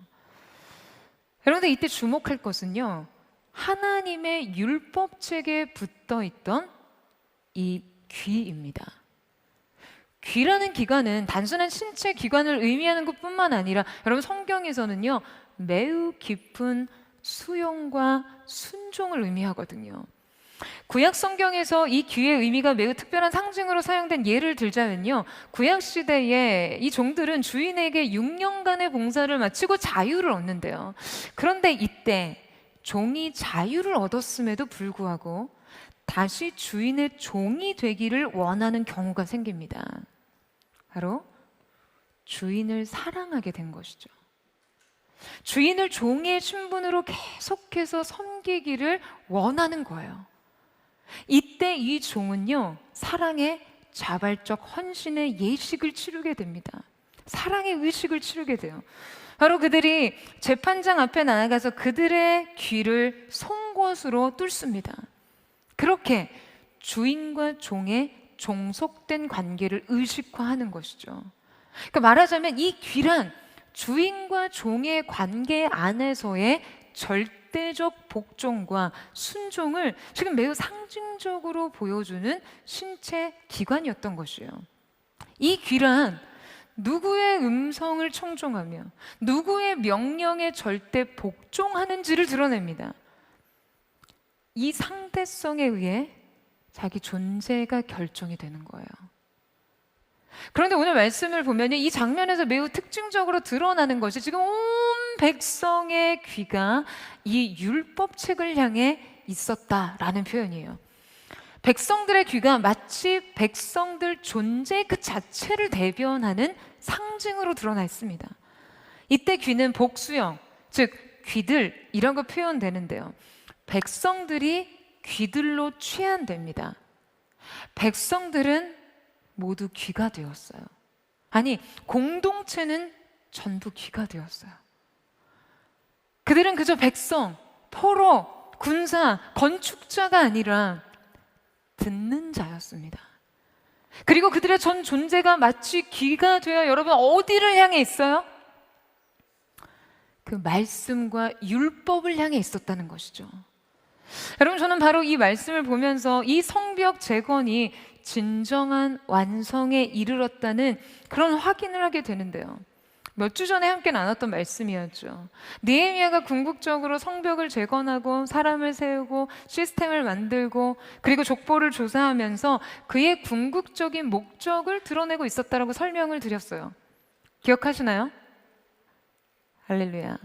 여러분들, 이때 주목할 것은요, 하나님의 율법책에 붙어 있던 이 귀입니다. 귀라는 기관은 단순한 신체 기관을 의미하는 것뿐만 아니라, 여러분, 성경에서는요, 매우 깊은 수용과 순종을 의미하거든요. 구약 성경에서 이 귀의 의미가 매우 특별한 상징으로 사용된 예를 들자면요, 구약 시대에 이 종들은 주인에게 6년간의 봉사를 마치고 자유를 얻는데요. 그런데 이때 종이 자유를 얻었음에도 불구하고 다시 주인의 종이 되기를 원하는 경우가 생깁니다. 바로 주인을 사랑하게 된 것이죠. 주인을 종의 신분으로 계속해서 섬기기를 원하는 거예요. 이때 이 종은요, 사랑의 자발적 헌신의 예식을 치르게 됩니다. 사랑의 의식을 치르게 돼요. 바로 그들이 재판장 앞에 나아가서 그들의 귀를 송곳으로 뚫습니다. 그렇게 주인과 종의 종속된 관계를 의식화하는 것이죠. 그러니까 말하자면 이 귀란 주인과 종의 관계 안에서의 절대적 복종과 순종을 지금 매우 상징적으로 보여주는 신체 기관이었던 것이에요. 이 귀란 누구의 음성을 청종하며 누구의 명령에 절대 복종하는지를 드러냅니다. 이 상대성에 의해 자기 존재가 결정이 되는 거예요. 그런데 오늘 말씀을 보면 이 장면에서 매우 특징적으로 드러나는 것이 지금 온 백성의 귀가 이 율법책을 향해 있었다라는 표현이에요. 백성들의 귀가 마치 백성들 존재 그 자체를 대변하는 상징으로 드러나 있습니다. 이때 귀는 복수형, 즉 귀들 이런 거 표현되는데요. 백성들이 귀들로 취한됩니다. 백성들은 모두 귀가 되었어요. 아니, 공동체는 전부 귀가 되었어요. 그들은 그저 백성, 포로, 군사, 건축자가 아니라 듣는 자였습니다. 그리고 그들의 전 존재가 마치 귀가 되어 여러분 어디를 향해 있어요? 그 말씀과 율법을 향해 있었다는 것이죠. 여러분, 저는 바로 이 말씀을 보면서 이 성벽 재건이 진정한 완성에 이르렀다는 그런 확인을 하게 되는데요. 몇 주 전에 함께 나눴던 말씀이었죠. 느헤미야가 궁극적으로 성벽을 재건하고 사람을 세우고 시스템을 만들고 그리고 족보를 조사하면서 그의 궁극적인 목적을 드러내고 있었다라고 설명을 드렸어요. 기억하시나요? 할렐루야.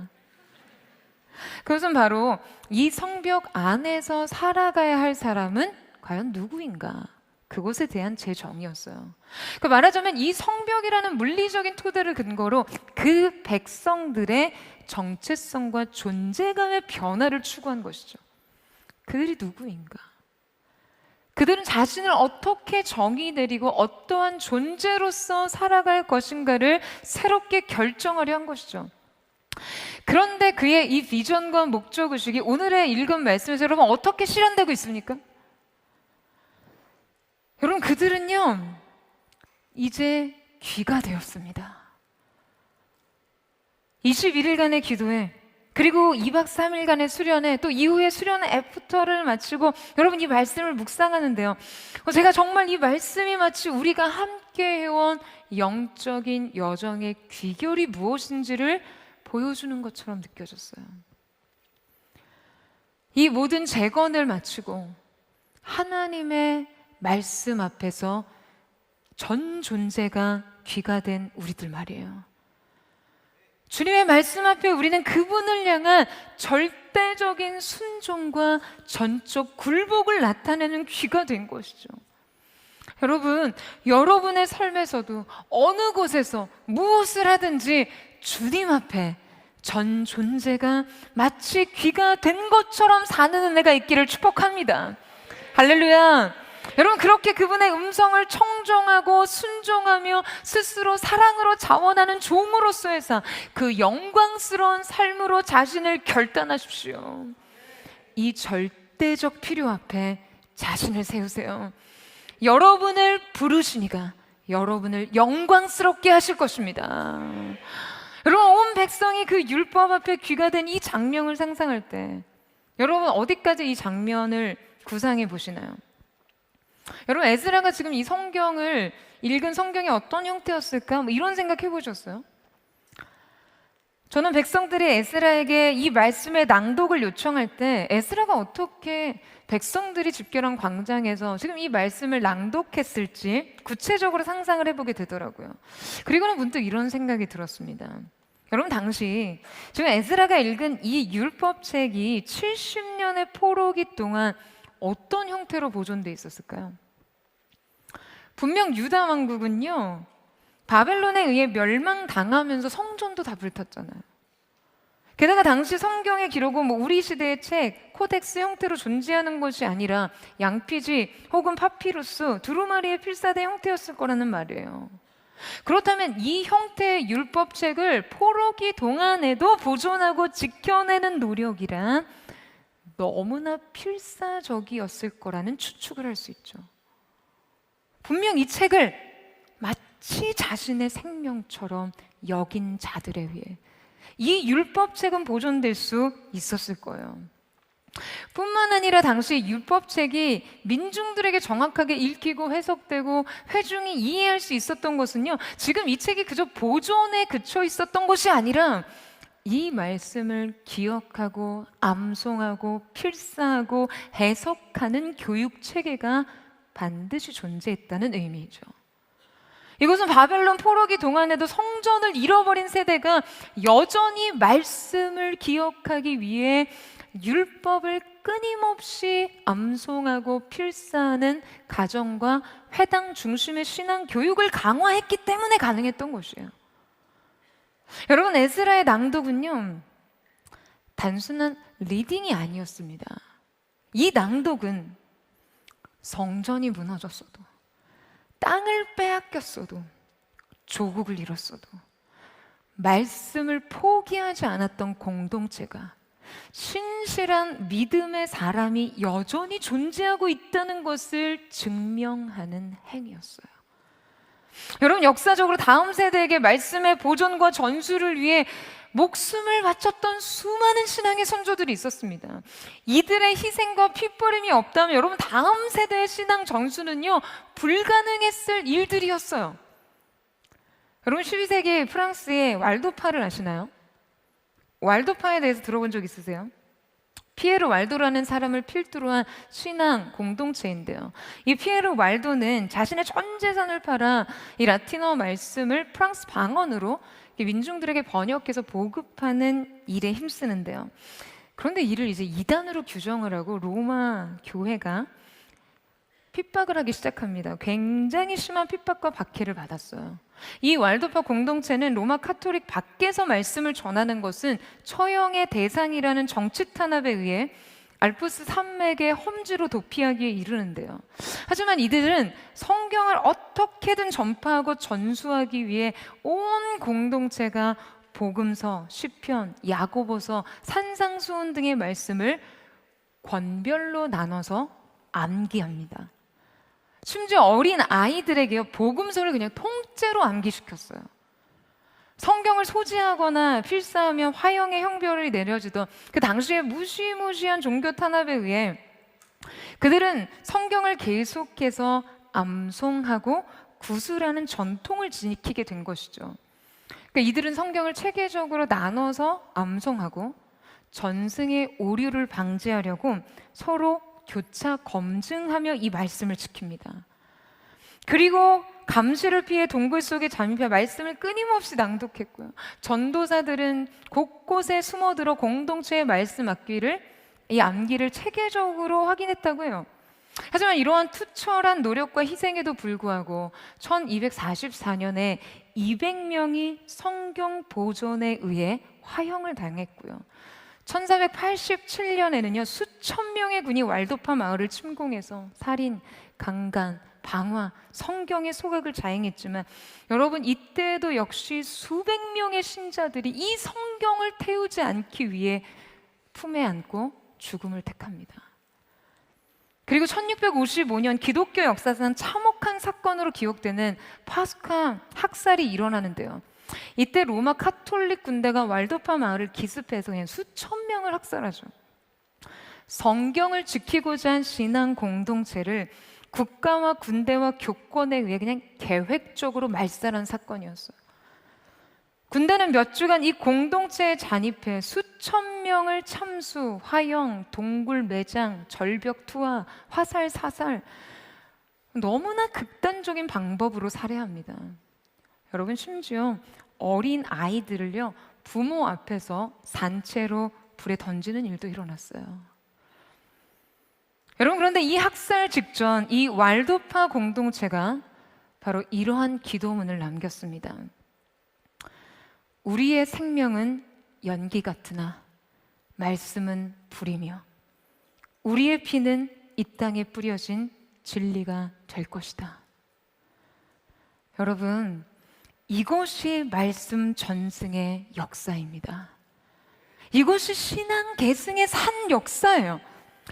그것은 바로 이 성벽 안에서 살아가야 할 사람은 과연 누구인가? 그것에 대한 제 정의였어요. 그 말하자면 이 성벽이라는 물리적인 토대를 근거로 그 백성들의 정체성과 존재감의 변화를 추구한 것이죠. 그들이 누구인가? 그들은 자신을 어떻게 정의 내리고 어떠한 존재로서 살아갈 것인가를 새롭게 결정하려 한 것이죠. 그런데 그의 이 비전과 목적의식이 오늘의 읽은 말씀에서 여러분 어떻게 실현되고 있습니까? 여러분, 그들은요 이제 귀가 되었습니다. 21일간의 기도에 그리고 2박 3일간의 수련회 또 이후에 수련회 애프터를 마치고 여러분 이 말씀을 묵상하는데요, 제가 정말 이 말씀이 마치 우리가 함께 해온 영적인 여정의 귀결이 무엇인지를 보여주는 것처럼 느껴졌어요. 이 모든 재건을 마치고 하나님의 말씀 앞에서 전 존재가 귀가 된 우리들 말이에요. 주님의 말씀 앞에 우리는 그분을 향한 절대적인 순종과 전적 굴복을 나타내는 귀가 된 것이죠. 여러분, 여러분의 삶에서도 어느 곳에서 무엇을 하든지 주님 앞에 전 존재가 마치 귀가 된 것처럼 사는 은혜가 있기를 축복합니다. 할렐루야. 여러분, 그렇게 그분의 음성을 청종하고 순종하며 스스로 사랑으로 자원하는 종으로서의 삶, 그 영광스러운 삶으로 자신을 결단하십시오. 이 절대적 필요 앞에 자신을 세우세요. 여러분을 부르시니까 여러분을 영광스럽게 하실 것입니다. 여러분, 온 백성이 그 율법 앞에 귀가 된 이 장면을 상상할 때 여러분 어디까지 이 장면을 구상해 보시나요? 여러분, 에스라가 지금 이 성경을 읽은 성경이 어떤 형태였을까? 이런 생각 해보셨어요? 저는 백성들이 에스라에게 이 말씀의 낭독을 요청할 때 에스라가 어떻게 백성들이 집결한 광장에서 지금 이 말씀을 낭독했을지 구체적으로 상상을 해보게 되더라고요. 그리고는 문득 이런 생각이 들었습니다. 여러분, 당시 지금 에스라가 읽은 이 율법책이 70년의 포로기 동안 어떤 형태로 보존돼 있었을까요? 분명 유다 왕국은요 바벨론에 의해 멸망당하면서 성전도 다 불탔잖아요. 게다가 당시 성경의 기록은 우리 시대의 책, 코덱스 형태로 존재하는 것이 아니라 양피지 혹은 파피루스, 두루마리에 필사된 형태였을 거라는 말이에요. 그렇다면 이 형태의 율법책을 포로기 동안에도 보존하고 지켜내는 노력이란 너무나 필사적이었을 거라는 추측을 할 수 있죠. 분명 이 책을 마치 자신의 생명처럼 여긴 자들에 의해 이 율법책은 보존될 수 있었을 거예요. 뿐만 아니라 당시 율법책이 민중들에게 정확하게 읽히고 해석되고 회중이 이해할 수 있었던 것은요, 지금 이 책이 그저 보존에 그쳐 있었던 것이 아니라 이 말씀을 기억하고 암송하고 필사하고 해석하는 교육 체계가 반드시 존재했다는 의미죠. 이것은 바벨론 포로기 동안에도 성전을 잃어버린 세대가 여전히 말씀을 기억하기 위해 율법을 끊임없이 암송하고 필사하는 가정과 회당 중심의 신앙 교육을 강화했기 때문에 가능했던 것이에요. 여러분, 에스라의 낭독은요, 단순한 리딩이 아니었습니다. 이 낭독은 성전이 무너졌어도, 땅을 빼앗겼어도, 조국을 잃었어도 말씀을 포기하지 않았던 공동체가 신실한 믿음의 사람이 여전히 존재하고 있다는 것을 증명하는 행위였어요. 여러분, 역사적으로 다음 세대에게 말씀의 보존과 전수를 위해 목숨을 바쳤던 수많은 신앙의 선조들이 있었습니다. 이들의 희생과 핏부림이 없다면 여러분, 다음 세대의 신앙 전수는요, 불가능했을 일들이었어요. 여러분, 12세기 프랑스의 왈도파를 아시나요? 왈도파에 대해서 들어본 적 있으세요? 피에르 왈도라는 사람을 필두로 한 신앙 공동체인데요. 이 피에르 왈도는 자신의 전 재산을 팔아 이 라틴어 말씀을 프랑스 방언으로 민중들에게 번역해서 보급하는 일에 힘쓰는데요. 그런데 이를 이제 이단으로 규정을 하고 로마 교회가 핍박을 하기 시작합니다. 굉장히 심한 핍박과 박해를 받았어요. 이 왈도파 공동체는 로마 카톨릭 밖에서 말씀을 전하는 것은 처형의 대상이라는 정치 탄압에 의해 알프스 산맥의 험지로 도피하기에 이르는데요. 하지만 이들은 성경을 어떻게든 전파하고 전수하기 위해 온 공동체가 복음서, 시편, 야고보서, 산상수훈 등의 말씀을 권별로 나눠서 암기합니다. 심지어 어린 아이들에게요, 복음서를 그냥 통째로 암기시켰어요. 성경을 소지하거나 필사하면 화형의 형벌이 내려지던 그 당시에 무시무시한 종교 탄압에 의해 그들은 성경을 계속해서 암송하고 구술하는 전통을 지키게 된 것이죠. 그러니까 이들은 성경을 체계적으로 나눠서 암송하고 전승의 오류를 방지하려고 서로 교차 검증하며 이 말씀을 지킵니다. 그리고 감시를 피해 동굴 속에 잠입해 말씀을 끊임없이 낭독했고요. 전도사들은 곳곳에 숨어들어 공동체의 말씀 이 암기를 체계적으로 확인했다고 해요. 하지만 이러한 투철한 노력과 희생에도 불구하고 1244년에 200명이 성경 보존에 의해 화형을 당했고요. 1487년에는요, 수천 명의 군이 왈도파 마을을 침공해서 살인, 강간, 방화, 성경의 소각을 자행했지만 여러분, 이때도 역시 수백 명의 신자들이 이 성경을 태우지 않기 위해 품에 안고 죽음을 택합니다. 그리고 1655년 기독교 역사상 참혹한 사건으로 기억되는 파스카 학살이 일어나는데요. 이때 로마 카톨릭 군대가 왈도파 마을을 기습해서 그냥 수천 명을 학살하죠. 성경을 지키고자 한 신앙 공동체를 국가와 군대와 교권에 의해 그냥 계획적으로 말살한 사건이었어요. 군대는 몇 주간 이 공동체에 잔입해 수천 명을 참수, 화형, 동굴 매장, 절벽 투하, 화살, 사살, 너무나 극단적인 방법으로 살해합니다. 여러분, 심지어 어린 아이들을요, 부모 앞에서 산채로 불에 던지는 일도 일어났어요. 여러분, 그런데 이 학살 직전 이 왈도파 공동체가 바로 이러한 기도문을 남겼습니다. 우리의 생명은 연기 같으나 말씀은 불이며 우리의 피는 이 땅에 뿌려진 진리가 될 것이다. 여러분, 이것이 말씀 전승의 역사입니다. 이것이 신앙 계승의 산 역사예요.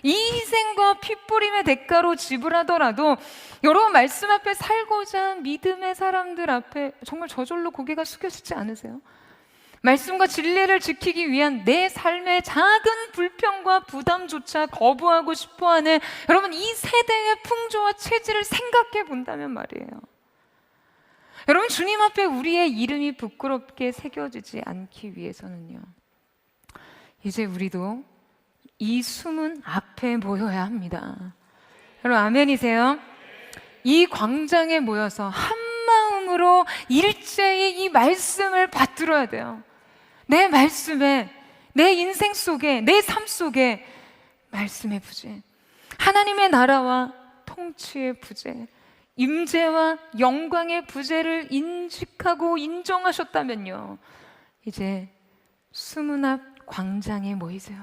이 희생과 핏부림의 대가로 지불하더라도 여러분, 말씀 앞에 살고자 한 믿음의 사람들 앞에 정말 저절로 고개가 숙여지지 않으세요? 말씀과 진리를 지키기 위한 내 삶의 작은 불평과 부담조차 거부하고 싶어하는 여러분, 이 세대의 풍조와 체질을 생각해 본다면 말이에요. 여러분, 주님 앞에 우리의 이름이 부끄럽게 새겨지지 않기 위해서는요, 이제 우리도 이 숨은 앞에 모여야 합니다. 여러분, 아멘이세요? 이 광장에 모여서 한 마음으로 일제히 이 말씀을 받들어야 돼요. 내 말씀에, 내 인생 속에, 내 삶 속에 말씀의 부재, 하나님의 나라와 통치의 부재, 임재와 영광의 부재를 인식하고 인정하셨다면요, 이제 수문 앞 광장에 모이세요.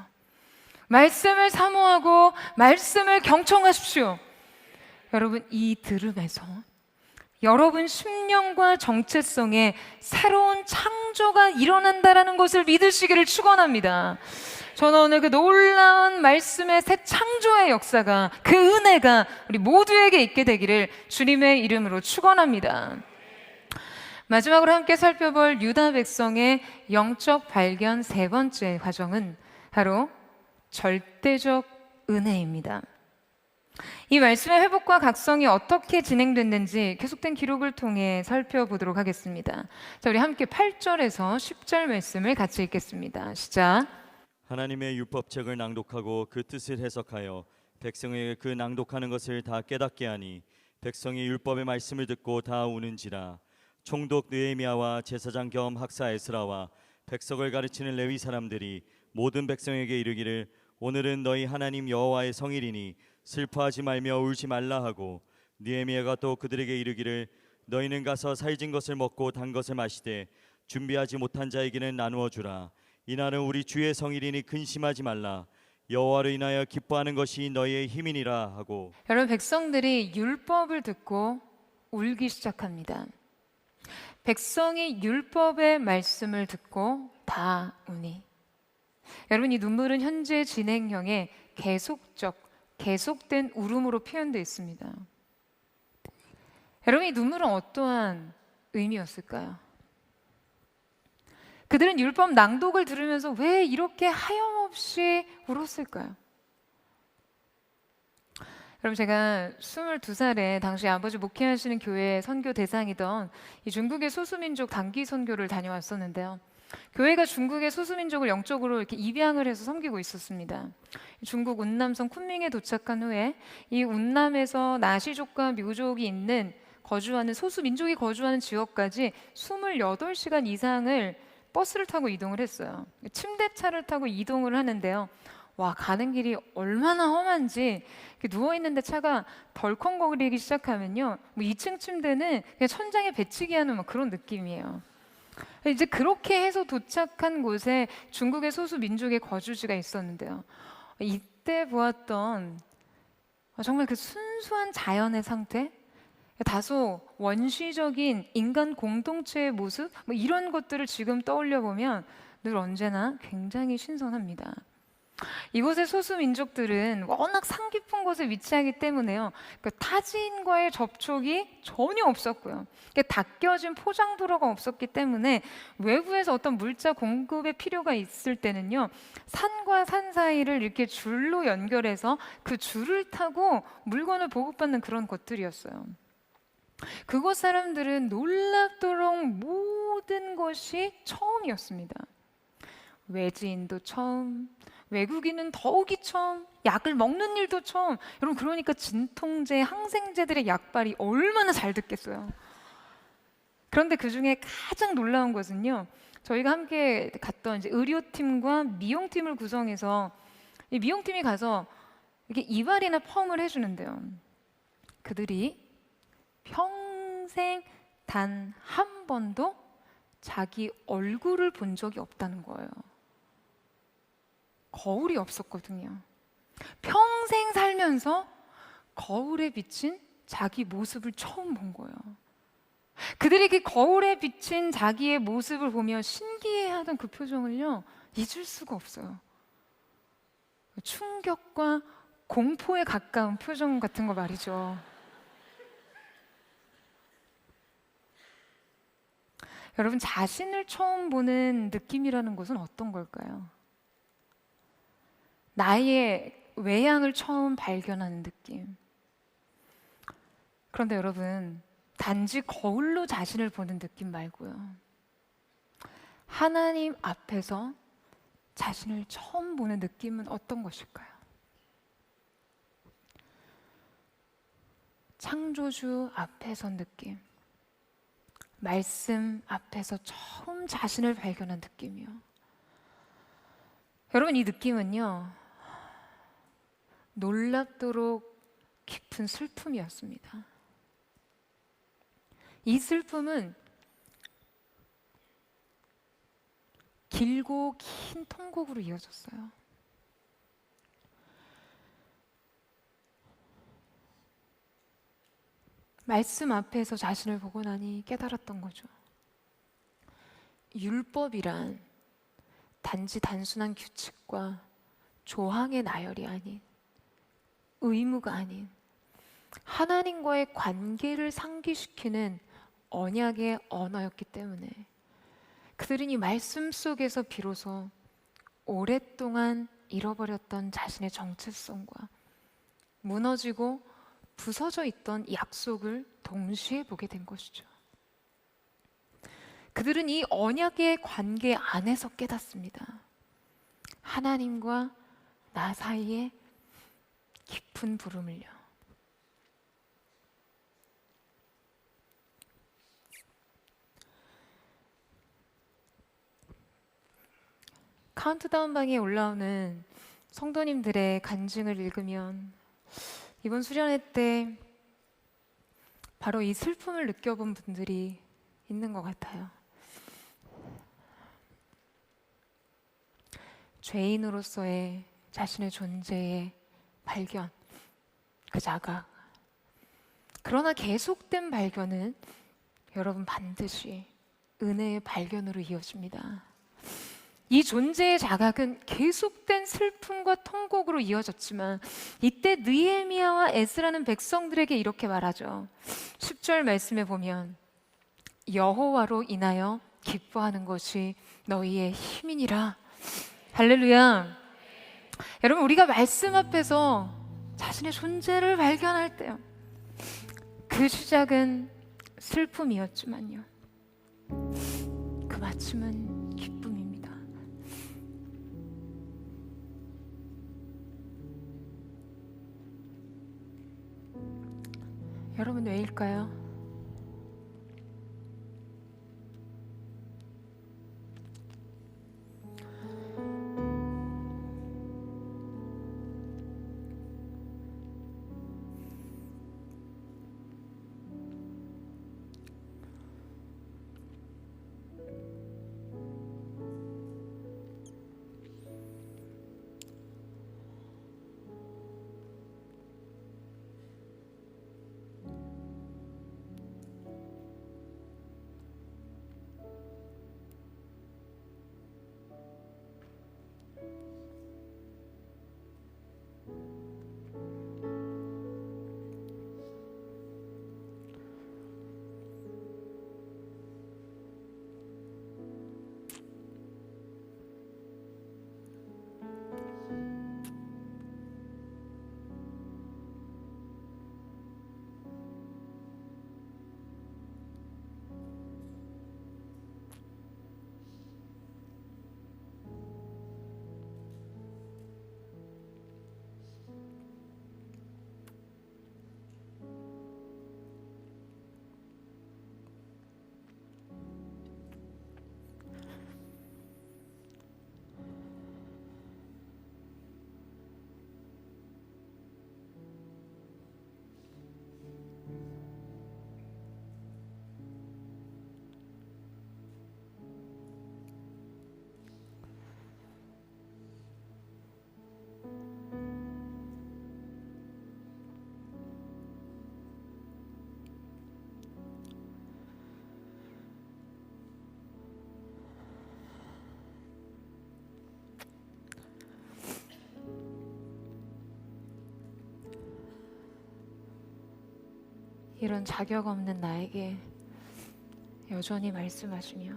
말씀을 사모하고 말씀을 경청하십시오. 여러분, 이 들음에서 여러분 심령과 정체성에 새로운 창조가 일어난다라는 것을 믿으시기를 축원합니다. 저는 오늘 그 놀라운 말씀의 새 창조의 역사가, 그 은혜가 우리 모두에게 있게 되기를 주님의 이름으로 축원합니다. 마지막으로 함께 살펴볼 유다 백성의 영적 발견 세 번째 과정은 바로 절대적 은혜입니다. 이 말씀의 회복과 각성이 어떻게 진행됐는지 계속된 기록을 통해 살펴보도록 하겠습니다. 자, 우리 함께 8절에서 10절 말씀을 같이 읽겠습니다. 시작. 하나님의 율법책을 낭독하고 그 뜻을 해석하여 백성에게 그 낭독하는 것을 다 깨닫게 하니 백성이 율법의 말씀을 듣고 다 우는지라. 총독 느헤미야와 제사장 겸 학사 에스라와 백성을 가르치는 레위 사람들이 모든 백성에게 이르기를 오늘은 너희 하나님 여호와의 성일이니 슬퍼하지 말며 울지 말라 하고, 느헤미야가 또 그들에게 이르기를 너희는 가서 살진 것을 먹고 단 것을 마시되 준비하지 못한 자에게는 나누어 주라. 이날은 우리 주의 성일이니 근심하지 말라. 여호와로 인하여 기뻐하는 것이 너희의 힘이니라 하고. 여러분, 백성들이 율법을 듣고 울기 시작합니다. 백성이 율법의 말씀을 듣고 다 우니. 여러분, 이 눈물은 현재 진행형의 계속된 울음으로 표현되어 있습니다. 여러분, 이 눈물은 어떠한 의미였을까요? 그들은 율법 낭독을 들으면서 왜 이렇게 하염없이 울었을까요? 여러분, 제가 22살에 당시 아버지 목회하시는 교회 선교 대상이던 이 중국의 소수민족 단기 선교를 다녀왔었는데요. 교회가 중국의 소수민족을 영적으로 이렇게 입양을 해서 섬기고 있었습니다. 중국 운남성 쿤밍에 도착한 후에 이 운남에서 나시족과 묘족이 있는 거주하는 소수민족이 거주하는 지역까지 28시간 이상을 버스를 타고 이동을 했어요. 침대차를 타고 이동을 하는데요. 와, 가는 길이 얼마나 험한지, 누워있는데 차가 덜컹거리기 시작하면요, 뭐 2층 침대는 그냥 천장에 배치기 하는 막 그런 느낌이에요. 이제 그렇게 해서 도착한 곳에 중국의 소수 민족의 거주지가 있었는데요. 이때 보았던 정말 그 순수한 자연의 상태, 다소 원시적인 인간 공동체의 모습, 뭐 이런 것들을 지금 떠올려 보면 늘 언제나 굉장히 신선합니다. 이곳의 소수 민족들은 워낙 산 깊은 곳에 위치하기 때문에요, 타지인과의 접촉이 전혀 없었고요, 닦여진 포장도로가 없었기 때문에 외부에서 어떤 물자 공급의 필요가 있을 때는요, 산과 산 사이를 이렇게 줄로 연결해서 그 줄을 타고 물건을 보급받는 그런 것들이었어요. 그곳 사람들은 놀랍도록 모든 것이 처음이었습니다. 외지인도 처음, 외국인은 더욱이 처음, 약을 먹는 일도 처음. 여러분, 그러니까 진통제, 항생제들의 약발이 얼마나 잘 듣겠어요. 그런데 그 중에 가장 놀라운 것은요, 저희가 함께 갔던 이제 의료팀과 미용팀을 구성해서 이 미용팀이 가서 이렇게 이발이나 펌을 해주는데요, 그들이 평생 단 한 번도 자기 얼굴을 본 적이 없다는 거예요. 거울이 없었거든요. 평생 살면서 거울에 비친 자기 모습을 처음 본 거예요. 그들이 그 거울에 비친 자기의 모습을 보며 신기해하던 그 표정을요, 잊을 수가 없어요. 충격과 공포에 가까운 표정 같은 거 말이죠. 여러분, 자신을 처음 보는 느낌이라는 것은 어떤 걸까요? 나의 외양을 처음 발견하는 느낌. 그런데 여러분, 단지 거울로 자신을 보는 느낌 말고요, 하나님 앞에서 자신을 처음 보는 느낌은 어떤 것일까요? 창조주 앞에 선 느낌, 말씀 앞에서 처음 자신을 발견한 느낌이요. 여러분, 이 느낌은요, 놀랍도록 깊은 슬픔이었습니다. 이 슬픔은 길고 긴 통곡으로 이어졌어요. 말씀 앞에서 자신을 보고 나니 깨달았던 거죠. 율법이란 단지 단순한 규칙과 조항의 나열이 아닌, 의무가 아닌 하나님과의 관계를 상기시키는 언약의 언어였기 때문에 그들은 이 말씀 속에서 비로소 오랫동안 잃어버렸던 자신의 정체성과 무너지고 부서져 있던 약속을 동시에 보게 된 것이죠. 그들은 이 언약의 관계 안에서 깨닫습니다. 하나님과 나 사이에 깊은 부름을요. 카운트다운 방에 올라오는 성도님들의 간증을 읽으면 이번 수련회 때 바로 이 슬픔을 느껴본 분들이 있는 것 같아요. 죄인으로서의 자신의 존재의 발견, 그 자각. 그러나 계속된 발견은 여러분 반드시 은혜의 발견으로 이어집니다. 이 존재의 자각은 계속된 슬픔과 통곡으로 이어졌지만 이때 느헤미야와 에스라는 백성들에게 이렇게 말하죠. 10절 말씀에 보면 여호와로 인하여 기뻐하는 것이 너희의 힘이니라. 할렐루야. 여러분, 우리가 말씀 앞에서 자신의 존재를 발견할 때요, 그 시작은 슬픔이었지만요, 그 마침은 기쁨입니다. 여러분, 왜일까요? 이런 자격 없는 나에게 여전히 말씀하시며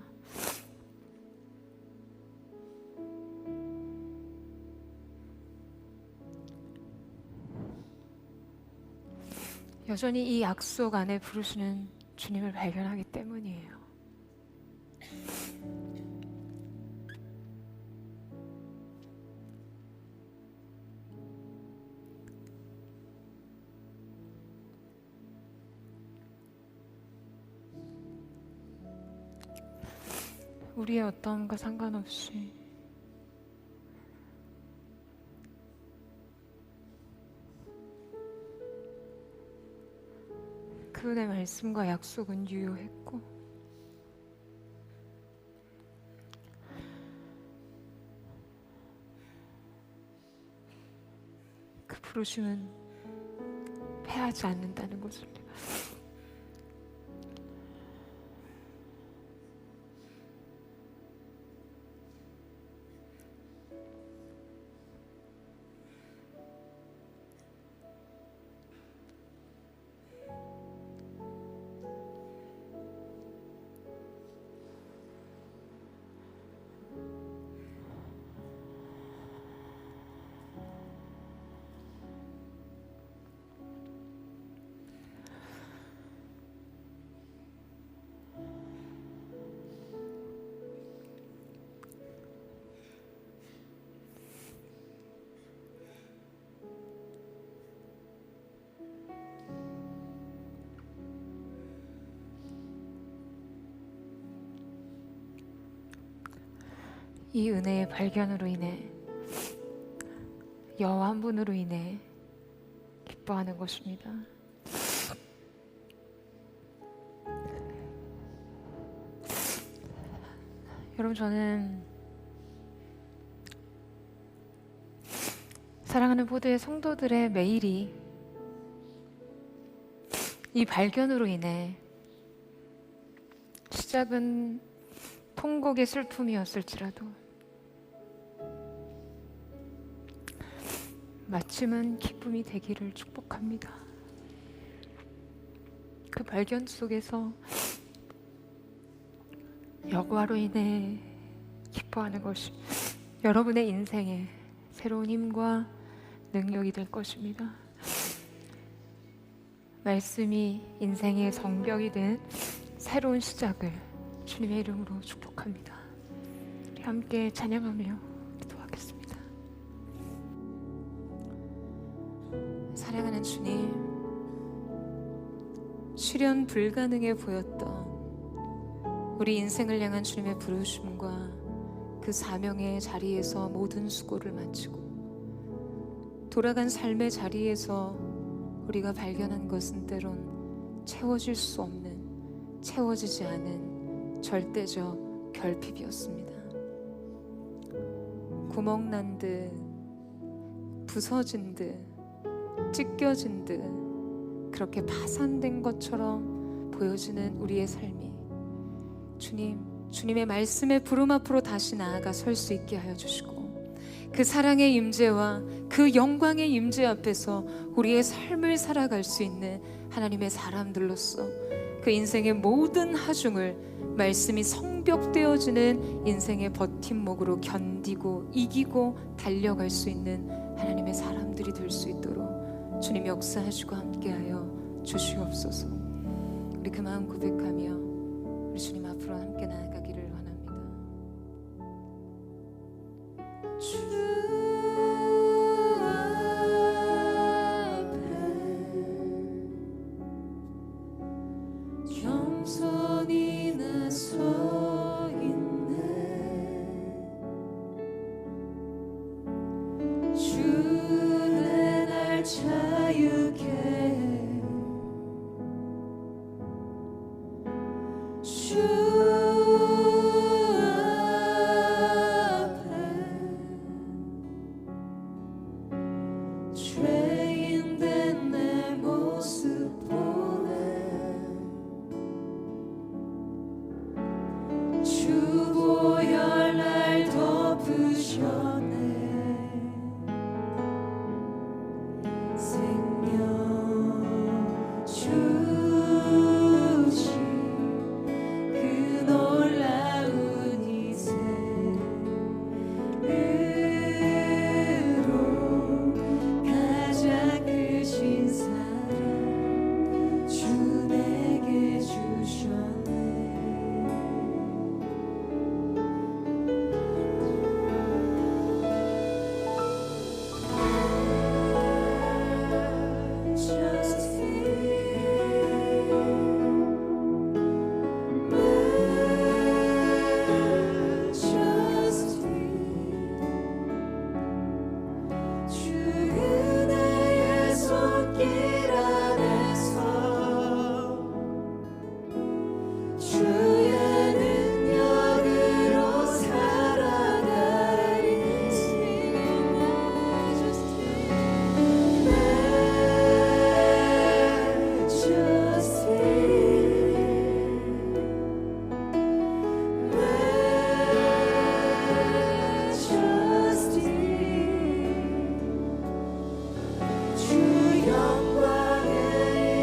여전히 이 약속 안에 부르시는 주님을 발견하기 때문이에요. 우리의 어떠함과 상관없이 그분의 말씀과 약속은 유효했고 그 부르심은 패하지 않는다는 것을 이 은혜의 발견으로 인해 여호와 한 분으로 인해 기뻐하는 것입니다. 여러분, 저는 사랑하는 포도의 성도들의 매일이 이 발견으로 인해 시작은 통곡의 슬픔이었을지라도 마침은 기쁨이 되기를 축복합니다. 그 발견 속에서 여호와로 인해 기뻐하는 것이 여러분의 인생에 새로운 힘과 능력이 될 것입니다. 말씀이 인생의 성벽이 된 새로운 시작을 주님의 이름으로 축복합니다. 우리 함께 찬양하며 기도하겠습니다. 사랑하는 주님, 실현 불가능해 보였던 우리 인생을 향한 주님의 부르심과 그 사명의 자리에서 모든 수고를 마치고 돌아간 삶의 자리에서 우리가 발견한 것은 때론 채워질 수 없는, 채워지지 않은 절대적 결핍이었습니다. 구멍난 듯, 부서진 듯, 찢겨진 듯, 그렇게 파산된 것처럼 보여지는 우리의 삶이 주님의 말씀의 부름 앞으로 다시 나아가 설 수 있게 하여 주시고, 그 사랑의 임재와 그 영광의 임재 앞에서 우리의 삶을 살아갈 수 있는 하나님의 사람들로서 그 인생의 모든 하중을 말씀이 성벽되어지는 인생의 버팀목으로 견디고 이기고 달려갈 수 있는 하나님의 사람들이 될 수 있도록 주님 역사하시고 함께하여 주시옵소서. 우리 그 마음 고백하며 우리 주님 앞으로 함께 나아가기를 원합니다. 주 앞에 겸손히 나서 있네. 주내 날 자유케 주 앞에 죄인된 내 모습 보네. 주 보혈 날 덮으셨네. 생명 주신 그 놀라운 이세로 가장 크신 사랑 주 내게 주셨네. 주의 능력으로 살아가리 Sing in majesty 주 영광의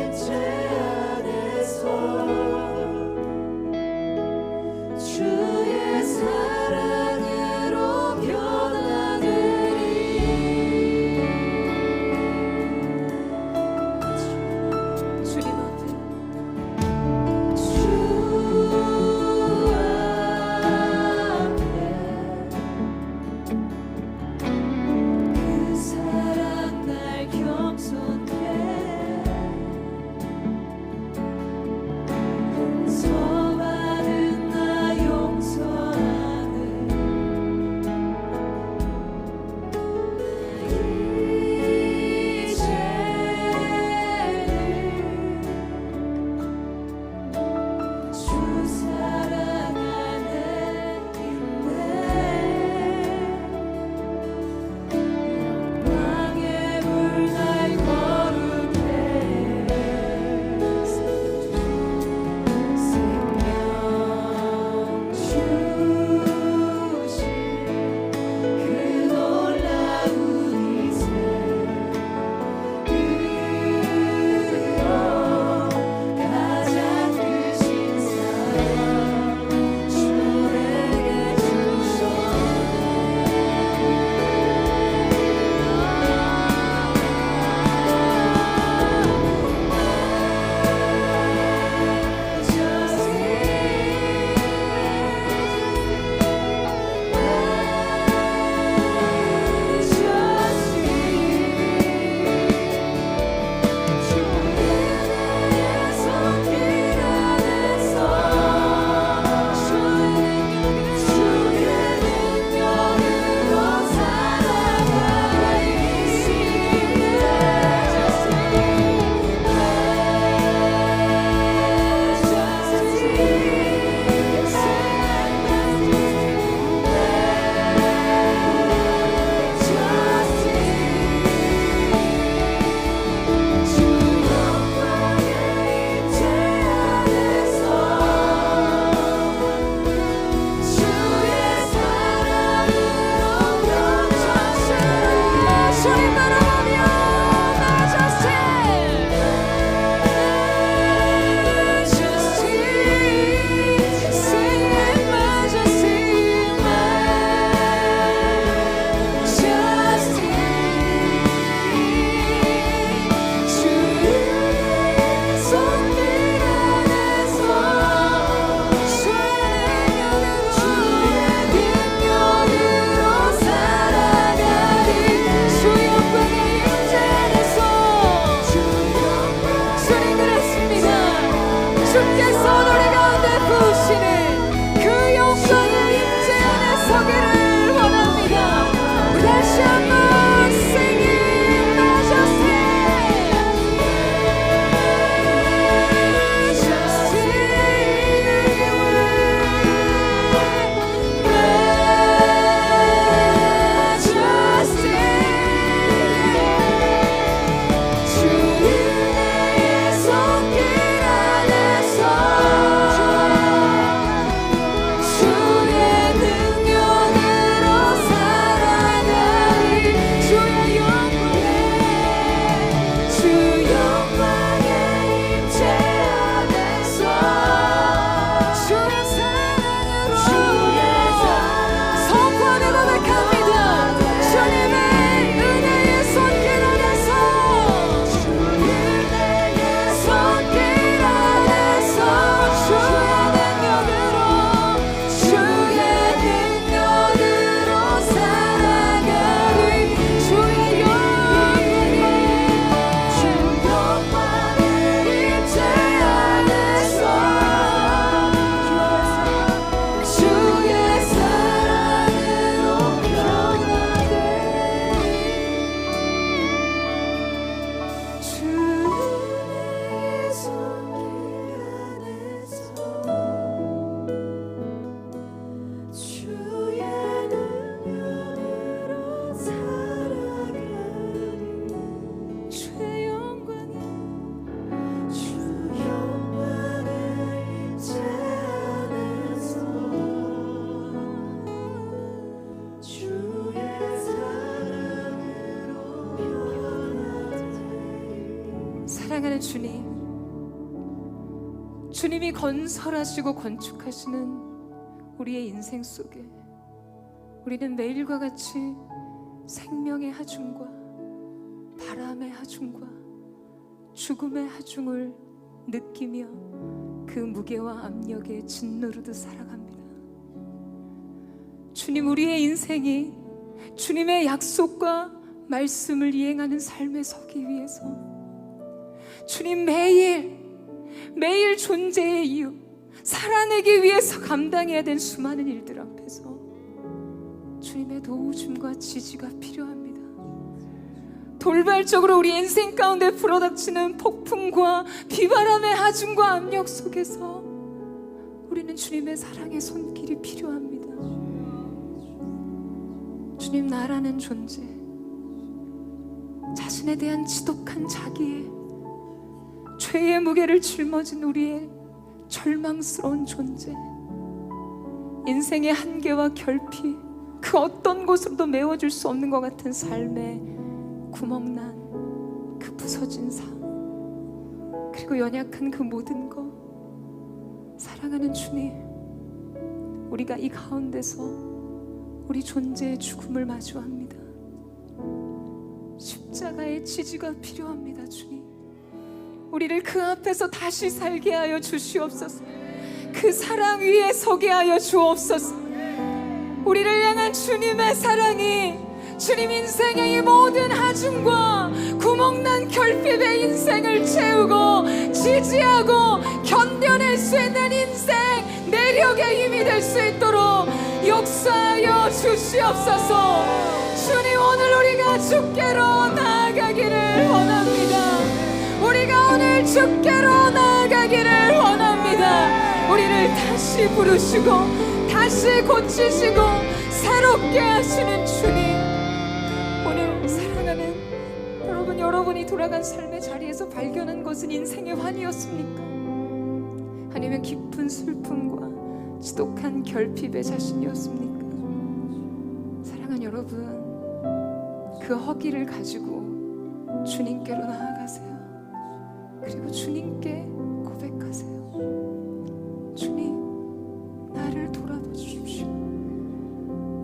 임재 안에서 주의 사랑으로 변화되리 주님 앞에 주 앞에 그 사랑 날 겸손해 용서받은 나 용서하는 이제는 주 사랑 안에 있네 왕의 불 날 거룩해 생명 주신 그 놀라운 이세 그로 가장 크신 사랑 주에게 주의 손길 안에서 사랑하는 주님, 주님이 건설하시고 건축하시는 우리의 인생 속에 우리는 매일과 같이 생명의 하중과 바람의 하중과 죽음의 하중을 느끼며 그 무게와 압력에 짓누르듯 살아갑니다. 주님, 우리의 인생이 주님의 약속과 말씀을 이행하는 삶에 서기 위해서 주님, 매일 존재의 이유, 살아내기 위해서 감당해야 된 수많은 일들 앞에서 주님의 도우심과 지지가 필요합니다. 돌발적으로 우리 인생 가운데 불어닥치는 폭풍과 비바람의 하중과 압력 속에서 우리는 주님의 사랑의 손길이 필요합니다. 주님, 나라는 존재, 자신에 대한 지독한 자기의 죄의 무게를 짊어진 우리의 절망스러운 존재, 인생의 한계와 결핍, 그 어떤 곳으로도 메워줄 수 없는 것 같은 삶에 구멍난 그 부서진 삶, 그리고 연약한 그 모든 것, 사랑하는 주님, 우리가 이 가운데서 우리 존재의 죽음을 마주합니다. 십자가의 지지가 필요합니다. 주님, 우리를 그 앞에서 다시 살게 하여 주시옵소서. 그 사랑 위에 서게 하여 주옵소서. 우리를 향한 주님의 사랑이 주님 인생의 이 모든 하중과 구멍난 결핍의 인생을 채우고 지지하고 견뎌낼 수 있는 인생 내력의 힘이 될 수 있도록 역사하여 주시옵소서. 주님, 오늘 우리가 주께로 나아가기를 원합니다. 우리가 오늘 주께로 나아가기를 원합니다. 우리를 다시 부르시고 다시 고치시고 새롭게 하시는 주님, 오늘 사랑하는 여러분, 여러분이 돌아간 삶의 자리에서 발견한 것은 인생의 환희였습니까? 아니면 깊은 슬픔과 지독한 결핍의 자신이었습니까? 사랑하는 여러분, 그 허기를 가지고 주님께로 나아가세요. 그리고 주님께 고백하세요. 주님, 나를 돌아봐 주십시오.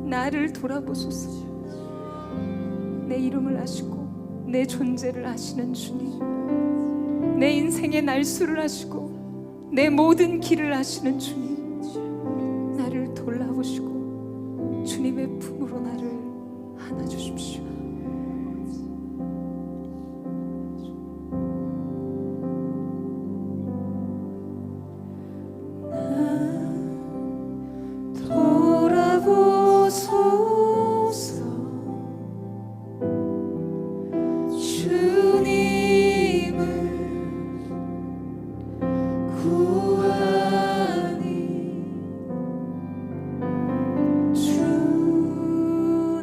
나를 돌아보소서. 내 이름을 아시고 내 존재를 아시는 주님, 내 인생의 날수를 아시고 내 모든 길을 아시는 주님, 나를 돌아보시고 주님의 품으로 나를 안아주십시오. 돌아보소서. 주님을 구하니 주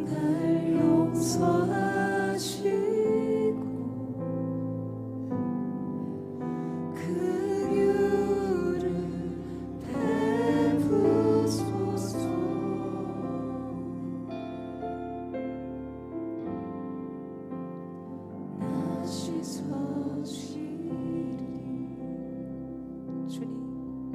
날 용서하시고 긍휼을 베푸소서. 다시 서시리. 주님,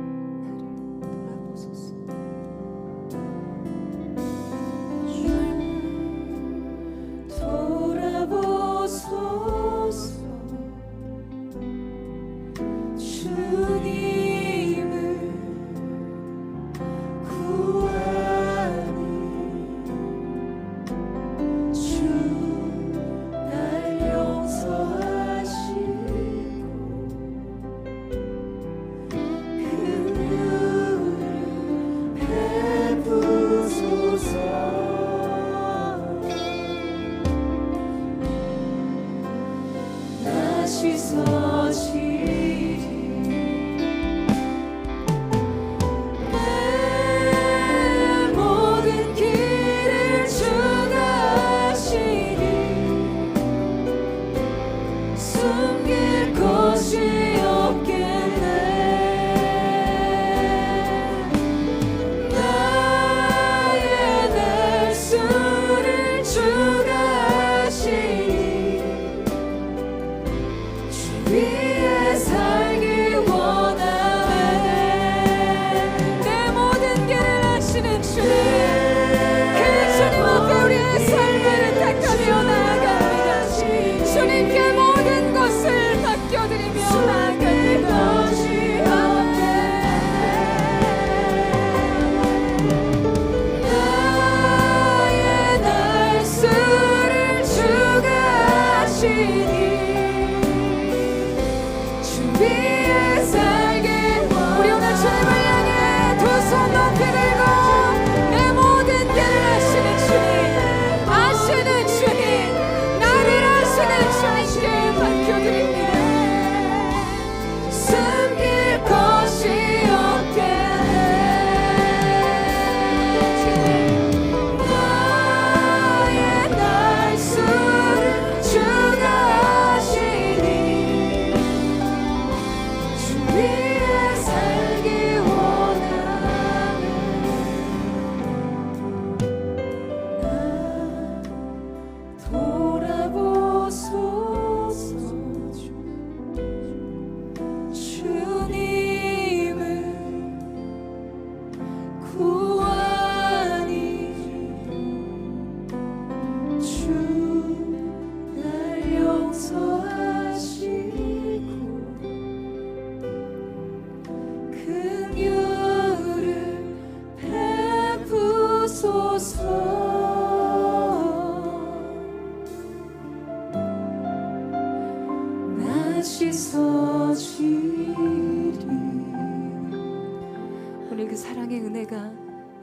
오늘 그 사랑의 은혜가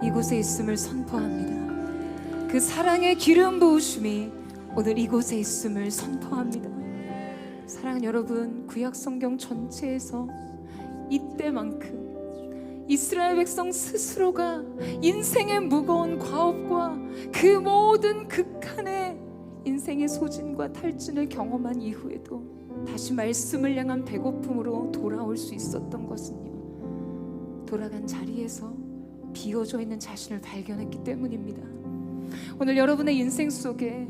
이곳에 있음을 선포합니다. 그 사랑의 기름 부으심이 오늘 이곳에 있음을 선포합니다. 사랑하는 여러분, 구약 성경 전체에서 이때만큼 이스라엘 백성 스스로가 인생의 무거운 과업과 그 모든 극한의 인생의 소진과 탈진을 경험한 이후에도 다시 말씀을 향한 배고픔으로 돌아올 수 있었던 것은요, 돌아간 자리에서 비어져 있는 자신을 발견했기 때문입니다. 오늘 여러분의 인생 속에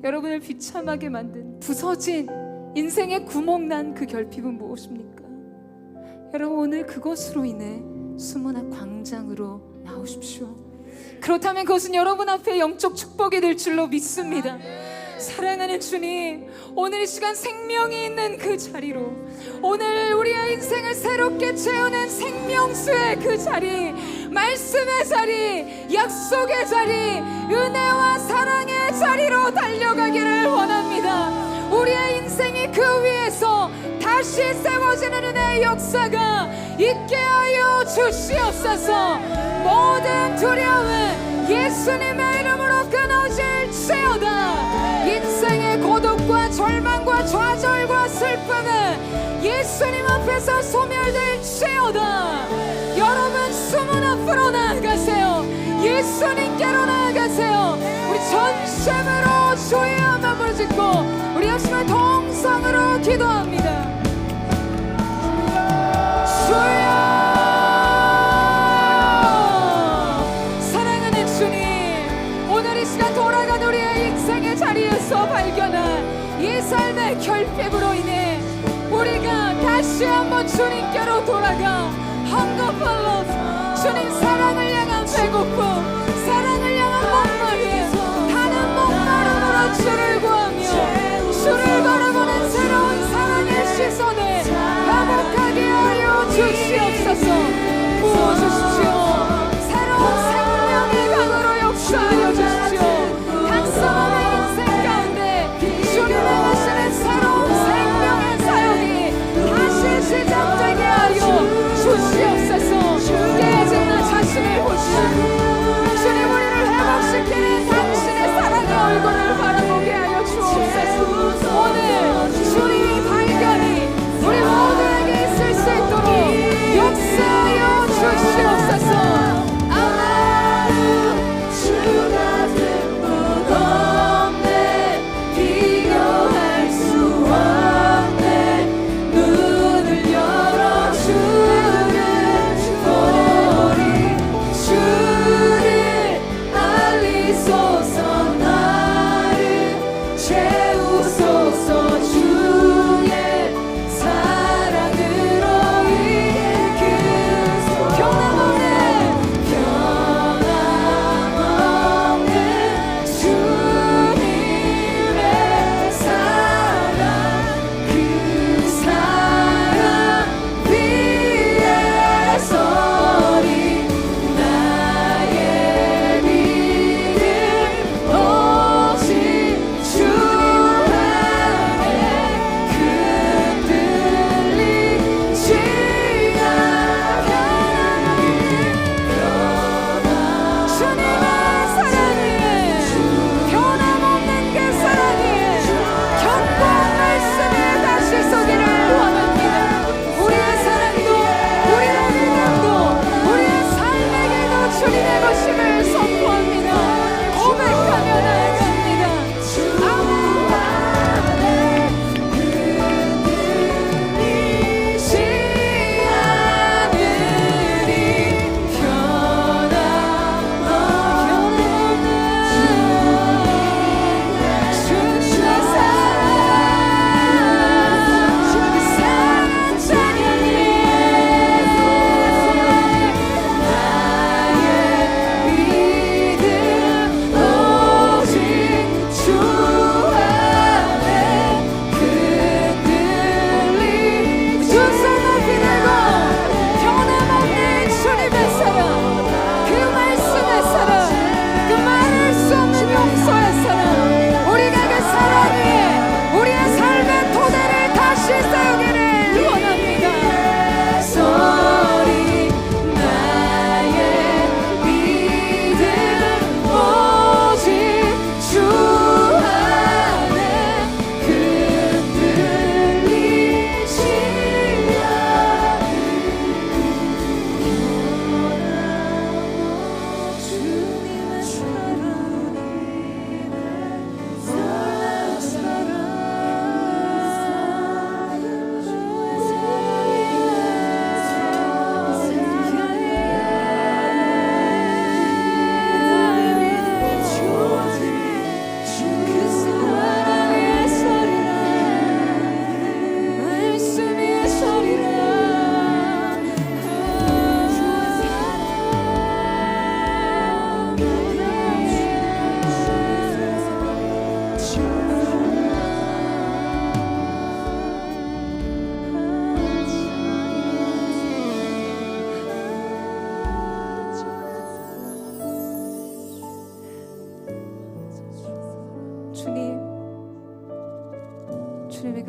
여러분을 비참하게 만든 부서진 인생의 구멍난 그 결핍은 무엇입니까? 여러분, 오늘 그것으로 인해 숨은 앞 광장으로 나오십시오. 그렇다면 그것은 여러분 앞에 영적 축복이 될 줄로 믿습니다. 사랑하는 주님, 오늘 이 시간 생명이 있는 그 자리로, 오늘 우리의 인생을 새롭게 채우는 생명수의 그 자리, 말씀의 자리, 약속의 자리, 은혜와 사랑의 자리로 달려가기를 원합니다. 우리의 인생이 그 위에서 다시 세워지는 은혜의 역사가 있게 하여 주시옵소서. 모든 두려움은 예수님의 이름으로 끊어질지어다. 인생의 고독과 절망과 좌절과 슬픔은 예수님 앞에서 소멸될지어다. 여러분, 숨은 앞으로 나아가세요. 예수님께로 나아가세요. 우리 전심으로 주의 한번 짓고 우리 합심한 동성으로 기도합니다. 주여, 사랑하는 주님, 오늘 이 시간 돌아간 우리의 인생의 자리에서 발견한 이 삶의 결핍으로 인해 우리가 다시 한번 주님께로 돌아가 헝거팔러, 주님 사랑을 향한 배고픔, 사랑을 향한 목마름, 다른 목마름으로 주를 구하며 주를 바라보는 새로운 사랑의 시선을 회복하게 하여 주시옵소서. 부어주십시오. 새로운 생명의 강으로 역사하여 주십시오. 각성함의 인생 가운데 주님의 하시는 새로운 생명의 사역이 다시 시작되게 하여 주시옵소서.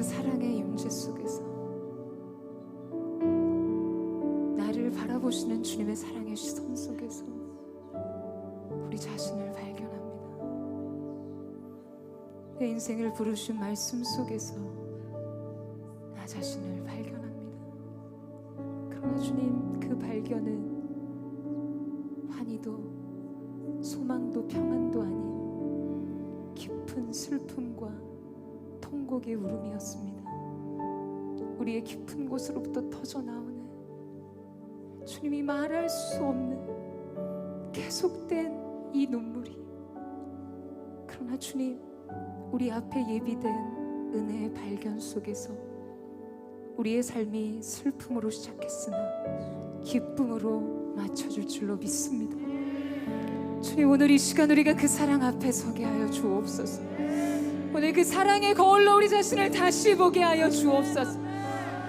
그 사랑의 임재 속에서 나를 바라보시는 주님의 사랑의 시선 속에서 우리 자신을 발견합니다. 내 인생을 부르신 말씀 속에서 나 자신을 발견합니다. 그러나 주님, 그 발견은 환희도 소망도 평안도 아닌 깊은 슬픔과 통곡의 울음이었습니다. 우리의 깊은 곳으로부터 터져나오는 주님이 말할 수 없는 계속된 이 눈물이, 그러나 주님, 우리 앞에 예비된 은혜의 발견 속에서 우리의 삶이 슬픔으로 시작했으나 기쁨으로 맞춰줄 줄로 믿습니다. 주님, 오늘 이 시간 우리가 그 사랑 앞에 서게 하여 주옵소서. 오늘 그 사랑의 거울로 우리 자신을 다시 보게 하여 주옵소서.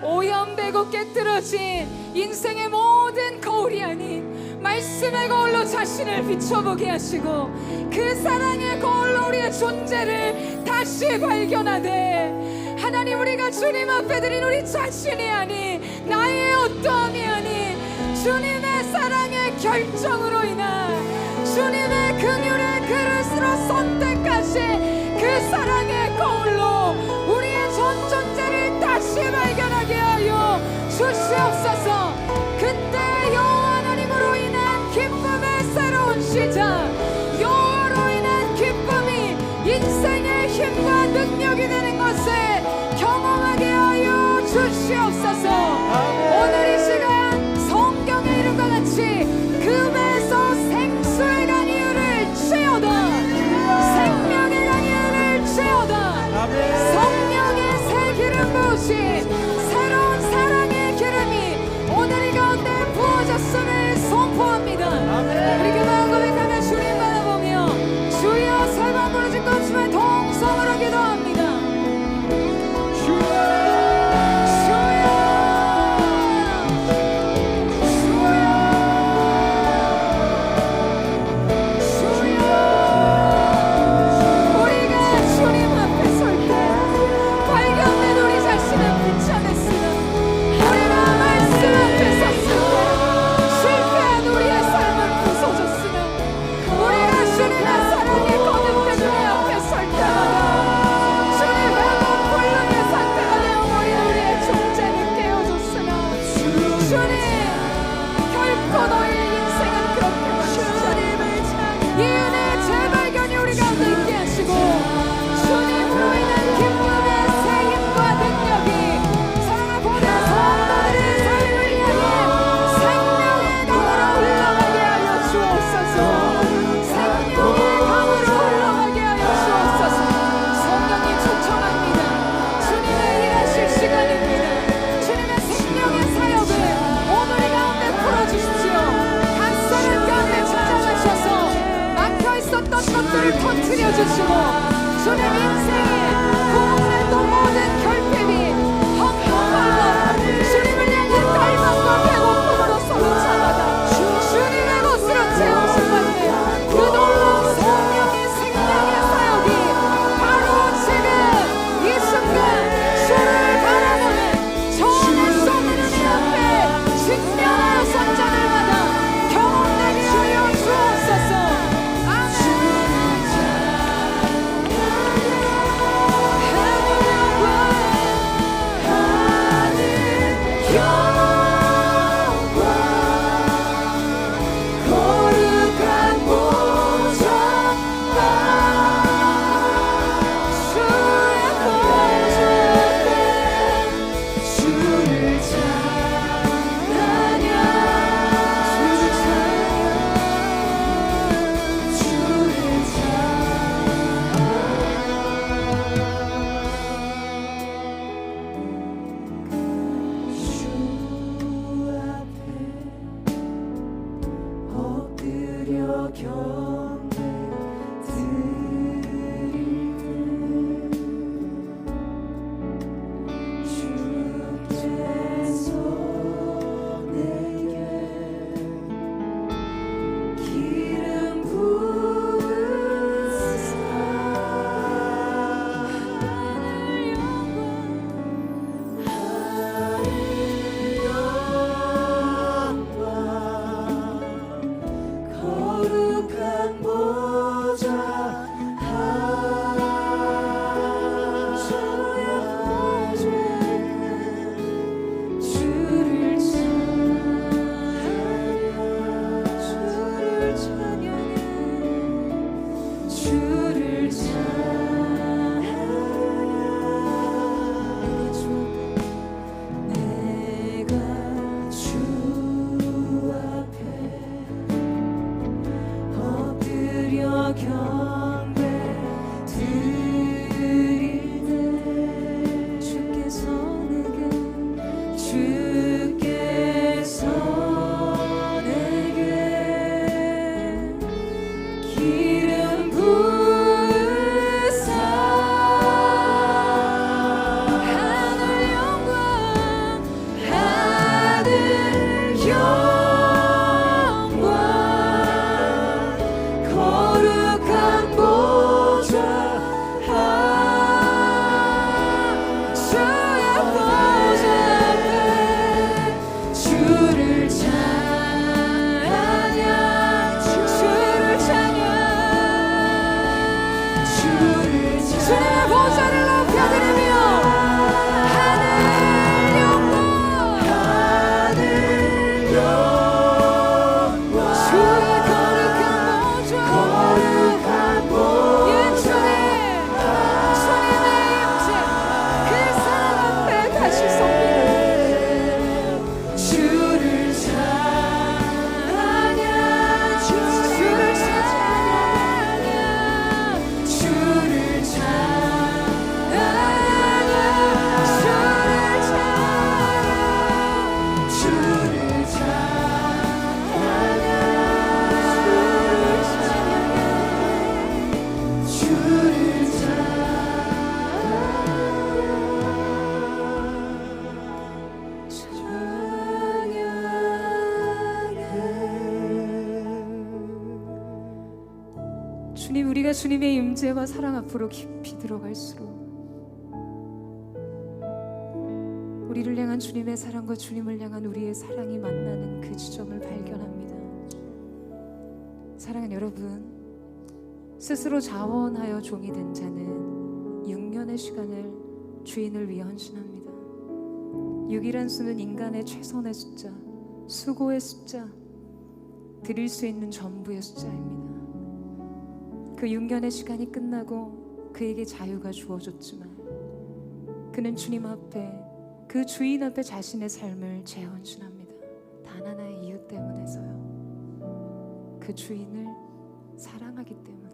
오염되고 깨뜨려진 인생의 모든 거울이 아닌 말씀의 거울로 자신을 비춰보게 하시고, 그 사랑의 거울로 우리의 존재를 다시 발견하되, 하나님, 우리가 주님 앞에 드린 우리 자신이 아닌 나의 어떠함이 아닌 주님의 사랑의 결정으로 인한 주님의 긍휼의 그릇으로 선택하신 그 사랑의 거울로 우리의 전 존재를 다시 발견하게 하여 주시옵소서. 그때 여호와 하나님으로 인한 기쁨의 새로운 시작, 여호와로 인한 기쁨이 인생의 힘과 능력이 되는 것을 경험하게 하여 주시옵소서. 오늘 이 시간 성경의 이름과 같이 금에서 생수의 강 이유를 취하다, 생명의 강 이유를 취하다, 성령의 새 기름 부으시 새로운 사랑의 기름이 오늘 이 가운데 부어졌음을 선포합니다. 우리 그 마음 고백하며 주님 바라보며 주여 세 번 부르짖고 없지만 동성으로 기도합니다. 터뜨려 주시고 주님 인생의 구원했던 모든 결핍이 헛헛하고 주님을 향한 갈망과 배고픔으로 서로 잡아다 주님의 것으로 채우시는 그 놀라운 성령의 생명의 사역이 바로 지금 이 순간 주를 바라보는 전할 수 없는 은혜 앞에 직면하여 선자들마다 경험되게 하여 주옵소서. 주님, 우리가 주님의 임재와 사랑 앞으로 깊이 들어갈수록 우리를 향한 주님의 사랑과 주님을 향한 우리의 사랑이 만나는 그 지점을 발견합니다. 사랑하는 여러분, 스스로 자원하여 종이 된 자는 6년의 시간을 주인을 위해 헌신합니다. 6이란 수는 인간의 최선의 숫자, 수고의 숫자, 드릴 수 있는 전부의 숫자입니다. 그 6년의 시간이 끝나고 그에게 자유가 주어졌지만 그는 주님 앞에, 그 주인 앞에 자신의 삶을 재헌신합니다. 단 하나의 이유 때문에서요. 그 주인을 사랑하기 때문에.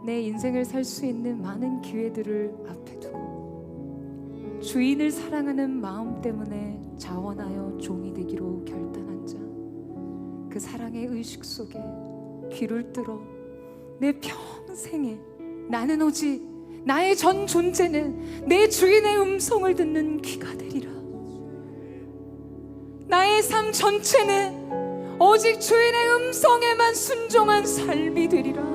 내 인생을 살 수 있는 많은 기회들을 앞에 두고 주인을 사랑하는 마음 때문에 자원하여 종이 되기로 결단한 자, 그 사랑의 의식 속에 귀를 뚫어 내 평생에 나는 오직 나의 전 존재는 내 주인의 음성을 듣는 귀가 되리라. 나의 삶 전체는 오직 주인의 음성에만 순종한 삶이 되리라.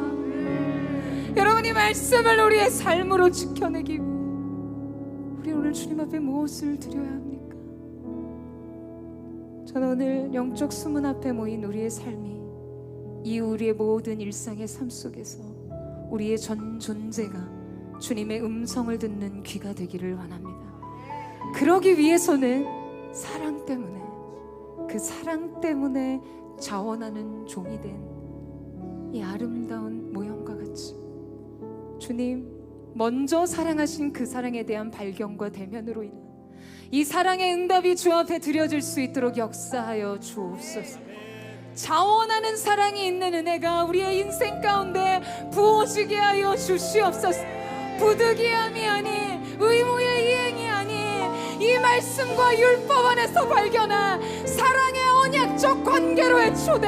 여러분이 말씀을 우리의 삶으로 지켜내기, 우리 오늘 주님 앞에 무엇을 드려야 합니까? 저는 오늘 영적 수문 앞에 모인 우리의 삶이 이 우리의 모든 일상의 삶 속에서 우리의 전 존재가 주님의 음성을 듣는 귀가 되기를 원합니다. 그러기 위해서는 사랑 때문에, 그 사랑 때문에 자원하는 종이 된 이 아름다운 모형과 같이 주님 먼저 사랑하신 그 사랑에 대한 발견과 대면으로 인한 이 사랑의 응답이 주 앞에 드려질 수 있도록 역사하여 주옵소서. 자원하는 사랑이 있는 은혜가 우리의 인생 가운데 부어지게 하여 주시옵소서. 부득이함이 아닌, 의무의 이행이 아닌, 이 말씀과 율법 안에서 발견한 사랑의 언약적 관계로의 초대,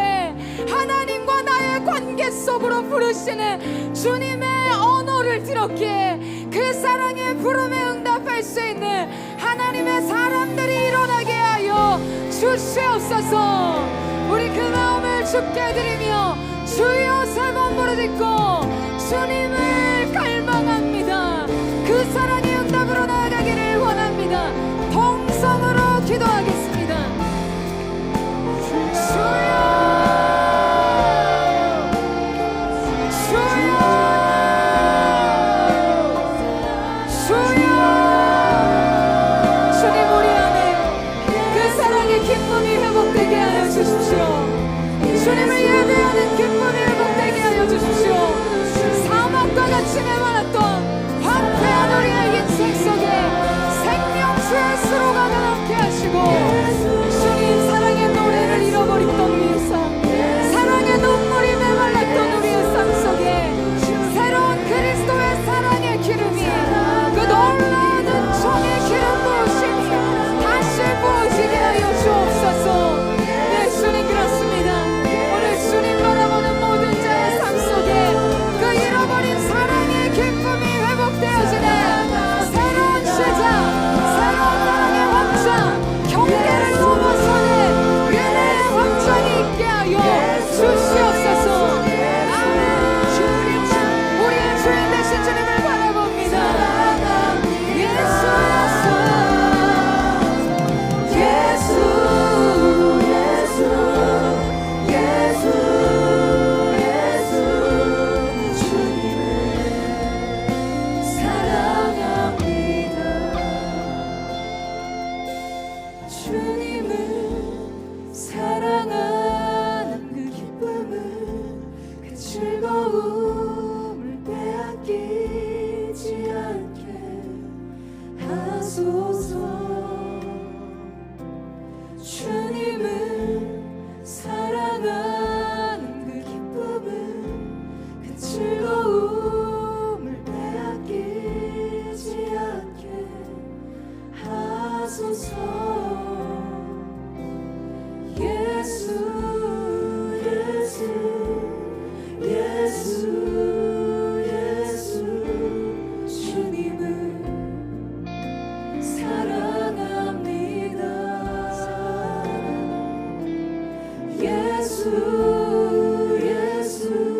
하나님과 나의 관계 속으로 부르시는 주님의 언어를 들었기에 그 사랑의 부름에 응답할 수 있는 하나님의 사람들이 일어나게 하여 주시옵소서. 우리 그 마음을 주께 드리며 주여 세 번 부르짖고 주님을 갈망합니다. 그 사랑의 응답으로 나아가기를 원합니다. 동성으로 기도하겠습니다. 주여, 주여, 주여. 주님, 우리 안에 그 사랑의 기쁨이 회복되게 하여 주십시오. 주님을 예배하는 기쁨이 회복되게 하여 주십시오. 사막과 같이 메말랐던 황폐한 우리의 인생 속에 생명수의 수로가 나게 하시고, 주님 사랑의 노래를 잃어버렸던 우리의 삶, 사랑의 눈물이 메말랐던 우리의 삶 속에 새로운 그리스도의 사랑의 기름이, 그 놀라운 은총의 기름 부으심이 다시 부어지게 하여 주옵소서. 네, 주님 그렇습니다. 오늘 주님 바라보는 모든 자의 삶 속에 그 잃어버린 사랑의 기쁨이 회복되어지는 새로운 시작, 새로운 사랑의 확장, 경계를 넘어서는 은혜의 확장이 있게 하여 주시옵소서. 아멘. 우리의 주인 되신 주님을 바라봅니다. 예수, 예수, 예수, 예수, 예수, 주님을 사랑합니다. 주님을 사랑하는 그 기쁨을, 그 즐거움을 빼앗기지 않게 하소서. 주님을 사랑하는 그 기쁨을, 그 즐거움을 빼앗기지 않게 하소서. 예수, 예수, 예수, 예수, 주님을 사랑합니다. 예수, 예수,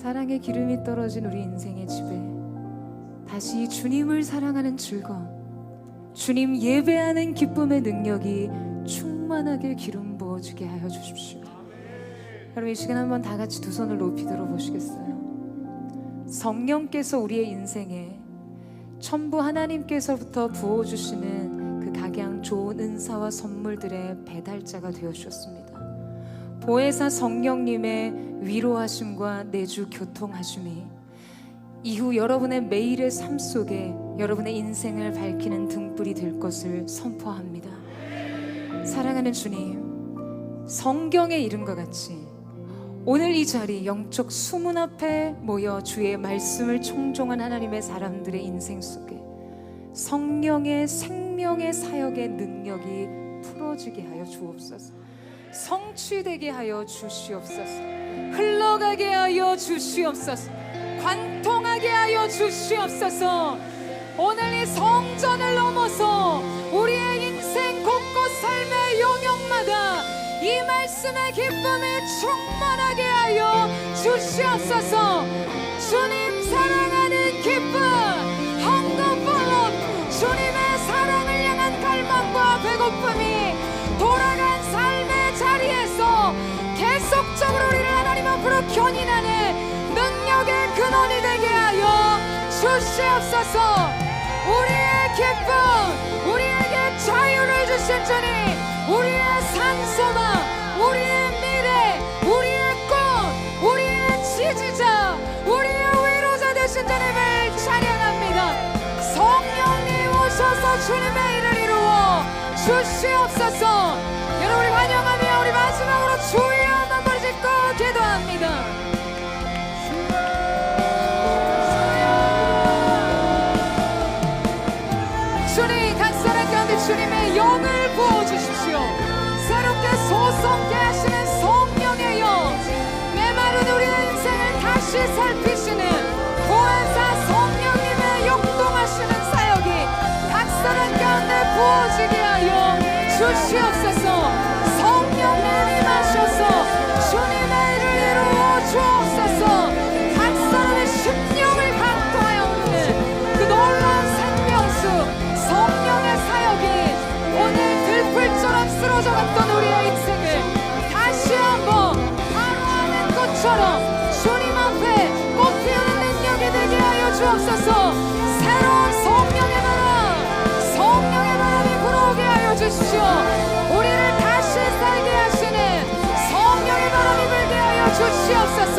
사랑의 기름이 떨어진 우리 인생의 집에 다시 주님을 사랑하는 즐거움, 주님 예배하는 기쁨의 능력이 충만하게 기름 부어주게 하여 주십시오. 여러분 이 시간 한번 다 같이 두 손을 높이 들어보시겠어요? 성령께서 우리의 인생에 천부 하나님께서부터 부어주시는 그 각양 좋은 은사와 선물들의 배달자가 되어주셨습니다. 보혜사 성령님의 위로하심과 내주 교통하심이 이후 여러분의 매일의 삶 속에 여러분의 인생을 밝히는 등불이 될 것을 선포합니다. 사랑하는 주님, 성경에 이른 것 같이 오늘 이 자리 영적 수문 앞에 모여 주의 말씀을 청종한 하나님의 사람들의 인생 속에 성령의 생명의 사역의 능력이 풀어지게 하여 주옵소서. 성취되게 하여 주시옵소서. 흘러가게 하여 주시옵소서. 관통하게 하여 주시옵소서. 오늘 이 성전을 넘어서 우리의 인생 곳곳 삶의 영역마다 이 말씀의 기쁨이 충만하게 하여 주시옵소서. 주님 사랑하는 기쁨, 헝거볼록 주님의 사랑을 향한 갈망과 배고픔이 돌아간 삶의 자리에서 계속적으로 우리를 하나님 앞으로 견인하는 능력의 근원이 되게 하여 주시옵소서. 우리의 기쁨, 우리에게 자유를 주신 주님, 우리의 산소망, 우리의 미래, 우리의 꿈, 우리의 지지자, 우리의 위로자 되신 주님을 찬양합니다. 성령 주님의 일을 이루어 주시옵소서. 여러분 환영하며 우리 마지막으로 주여 한번 짓고 기도합니다. 주님 각설한 가운데 주님의 영을 부어주십시오. 새롭게 소성케 하시는 성령의 영, 메마른 우리의 인생을 다시 살피시는 보혜사 성령님의 역동하시는 사역이 각설한 가운데 부어지게 하여 주시옵소서. 성령님 임하셔서 주님의 일을 이루어 주옵소서. 각설의 심령을 강도하여오는 그 놀라운 생명수 성령의 사역이 오늘 들풀처럼 쓰러져갔던 우리의 인생을 다시 한번 바로하는 꽃처럼 주님 앞에 꽃 피우는 능력이 되게 하여 주옵소서. 새로운 성령의 바람이 불어오게 하여 주십시오. 우리를 다시 살게 하시는 성령의 바람이 불게 하여 주시옵소서.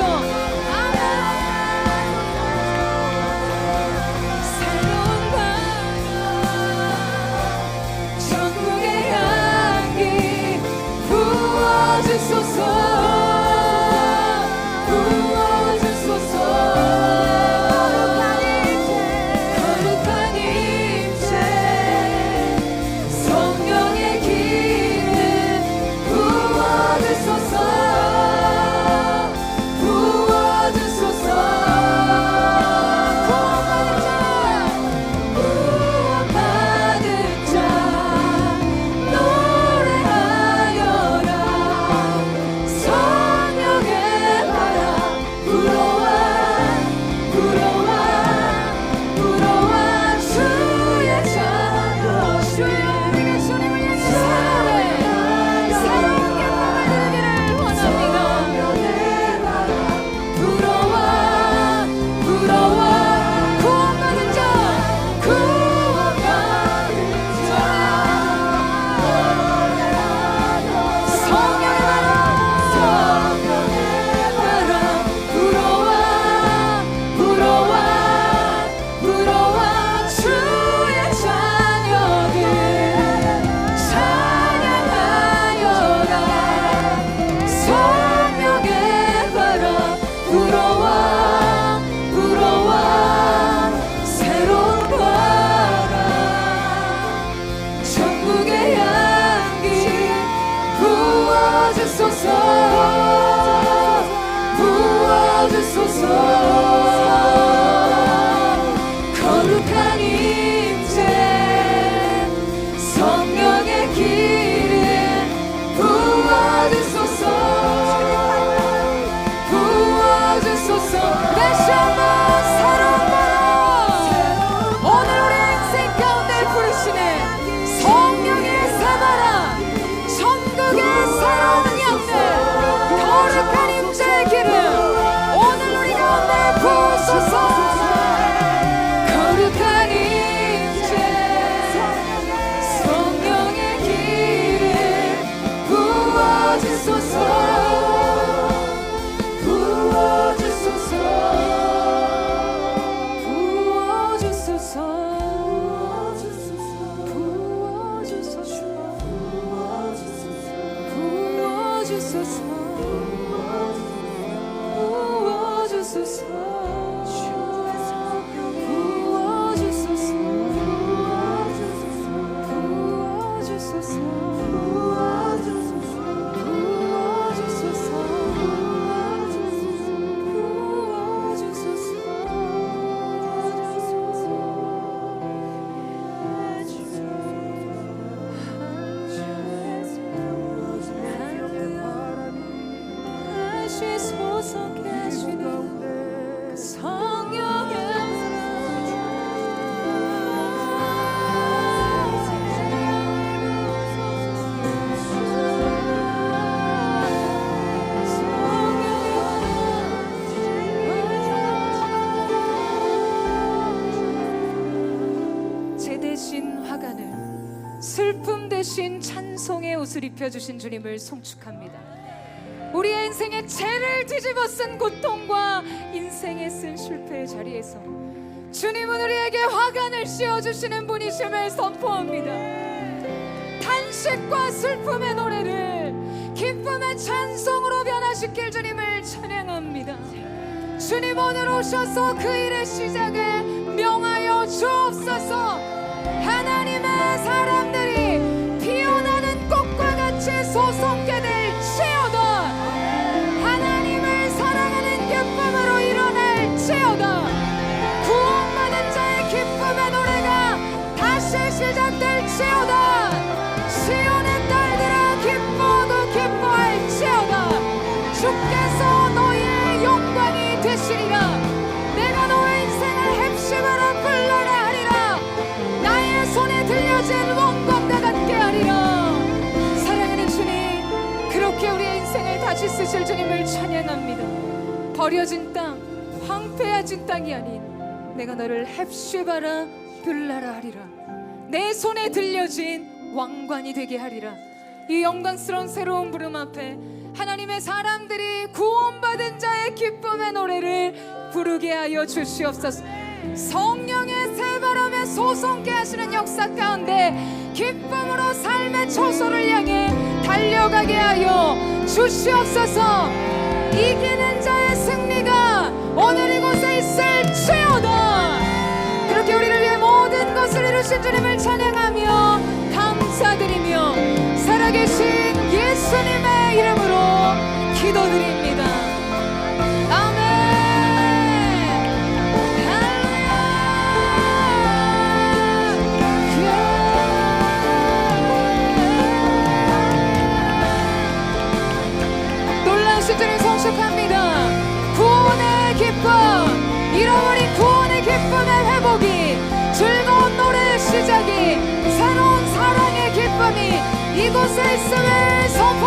새로운 천국의 향기 부어주소서. 거룩한 임재 성령의 기름 부어주소서. 구원받은 자 노래하여라. 성령의 바람 불어와 주의 자녀 주여 우리가 주님을 향해 새롭게 꿈을 들기를 원합니다. 불어와 구원받은 자 성령의 바람 불어와 주의 자녀들 찬양하여라. 성령의 바람 불어와 새로운 바람 천국의 향기 부어주소서. 거룩한 임재 성령의 기름 부어주소서. 다시 한번 새로운 바람 오늘 우리 인생 가운데 부르시는 성령의 새바람 천국의 새로운 영들 거룩한 임재의 기름 오늘 우리 가운데 부으소서. 거룩한 임재 성령의 기름 부어주소서. 소성케 하시는 그 성령의 제 대신 화관을 슬픔 대신 찬송의 옷을 입혀주신 주님을 송축합니다. 우리의 인생의 죄를 뒤집어 쓴 고통과 인생에 쓴 실패의 자리에서 주님은 우리에게 화관을 씌워주시는 분이심을 선포합니다. 탄식과 슬픔의 노래를 기쁨의 찬송으로 변화시킬 주님을 찬양합니다. 주님 오늘 오셔서 그 일의 시작을 명하여 주옵소서. 하나님의 사람들이 피어나는 꽃과 같이 솟게 될지어다. 하나님을 사랑하는 기쁨으로 일어날지어다. 구원받은 자의 기쁨의 노래가 다시 시작될지어다. 시온의 딸들아 기뻐도 기뻐할지어다. 주께서 너희의 영광이 되시리라. 내가 너의 인생을 헵시바라 불러라 하리라. 나의 손에 들려진 원광과 같게 하리라. 사랑하는 주님, 그렇게 우리의 인생을 다시 쓰실 주님을 찬양합니다. 버려진 땅, 황폐해진 땅이 아닌 내가 너를 헵시바라 불러라 하리라. 내 손에 들려진 왕관이 되게 하리라. 이 영광스러운 새로운 부름 앞에 하나님의 사람들이 구원받은 자의 기쁨의 노래를 부르게 하여 주시옵소서. 성령의 새바람에 솟게 하시는 역사 가운데 기쁨으로 삶의 초소를 향해 달려가게 하여 주시옵소서. 이기는 자의 승리가 오늘 이곳에 있을지어다. 그렇게 우리를 위해 모든 것을 이루신 주님을 찬양하며 감사드리며 살아계신 예수님의 이름으로 기도드립니다. 아멘. 할렐루야. 놀라우신 주님 성식합니다. 구원의 기쁨, 잃어버린 구원의 기쁨의 회복이, 즐거운 노래의 시작이, 새로운 사랑의 기쁨이 이곳에 있음을 선포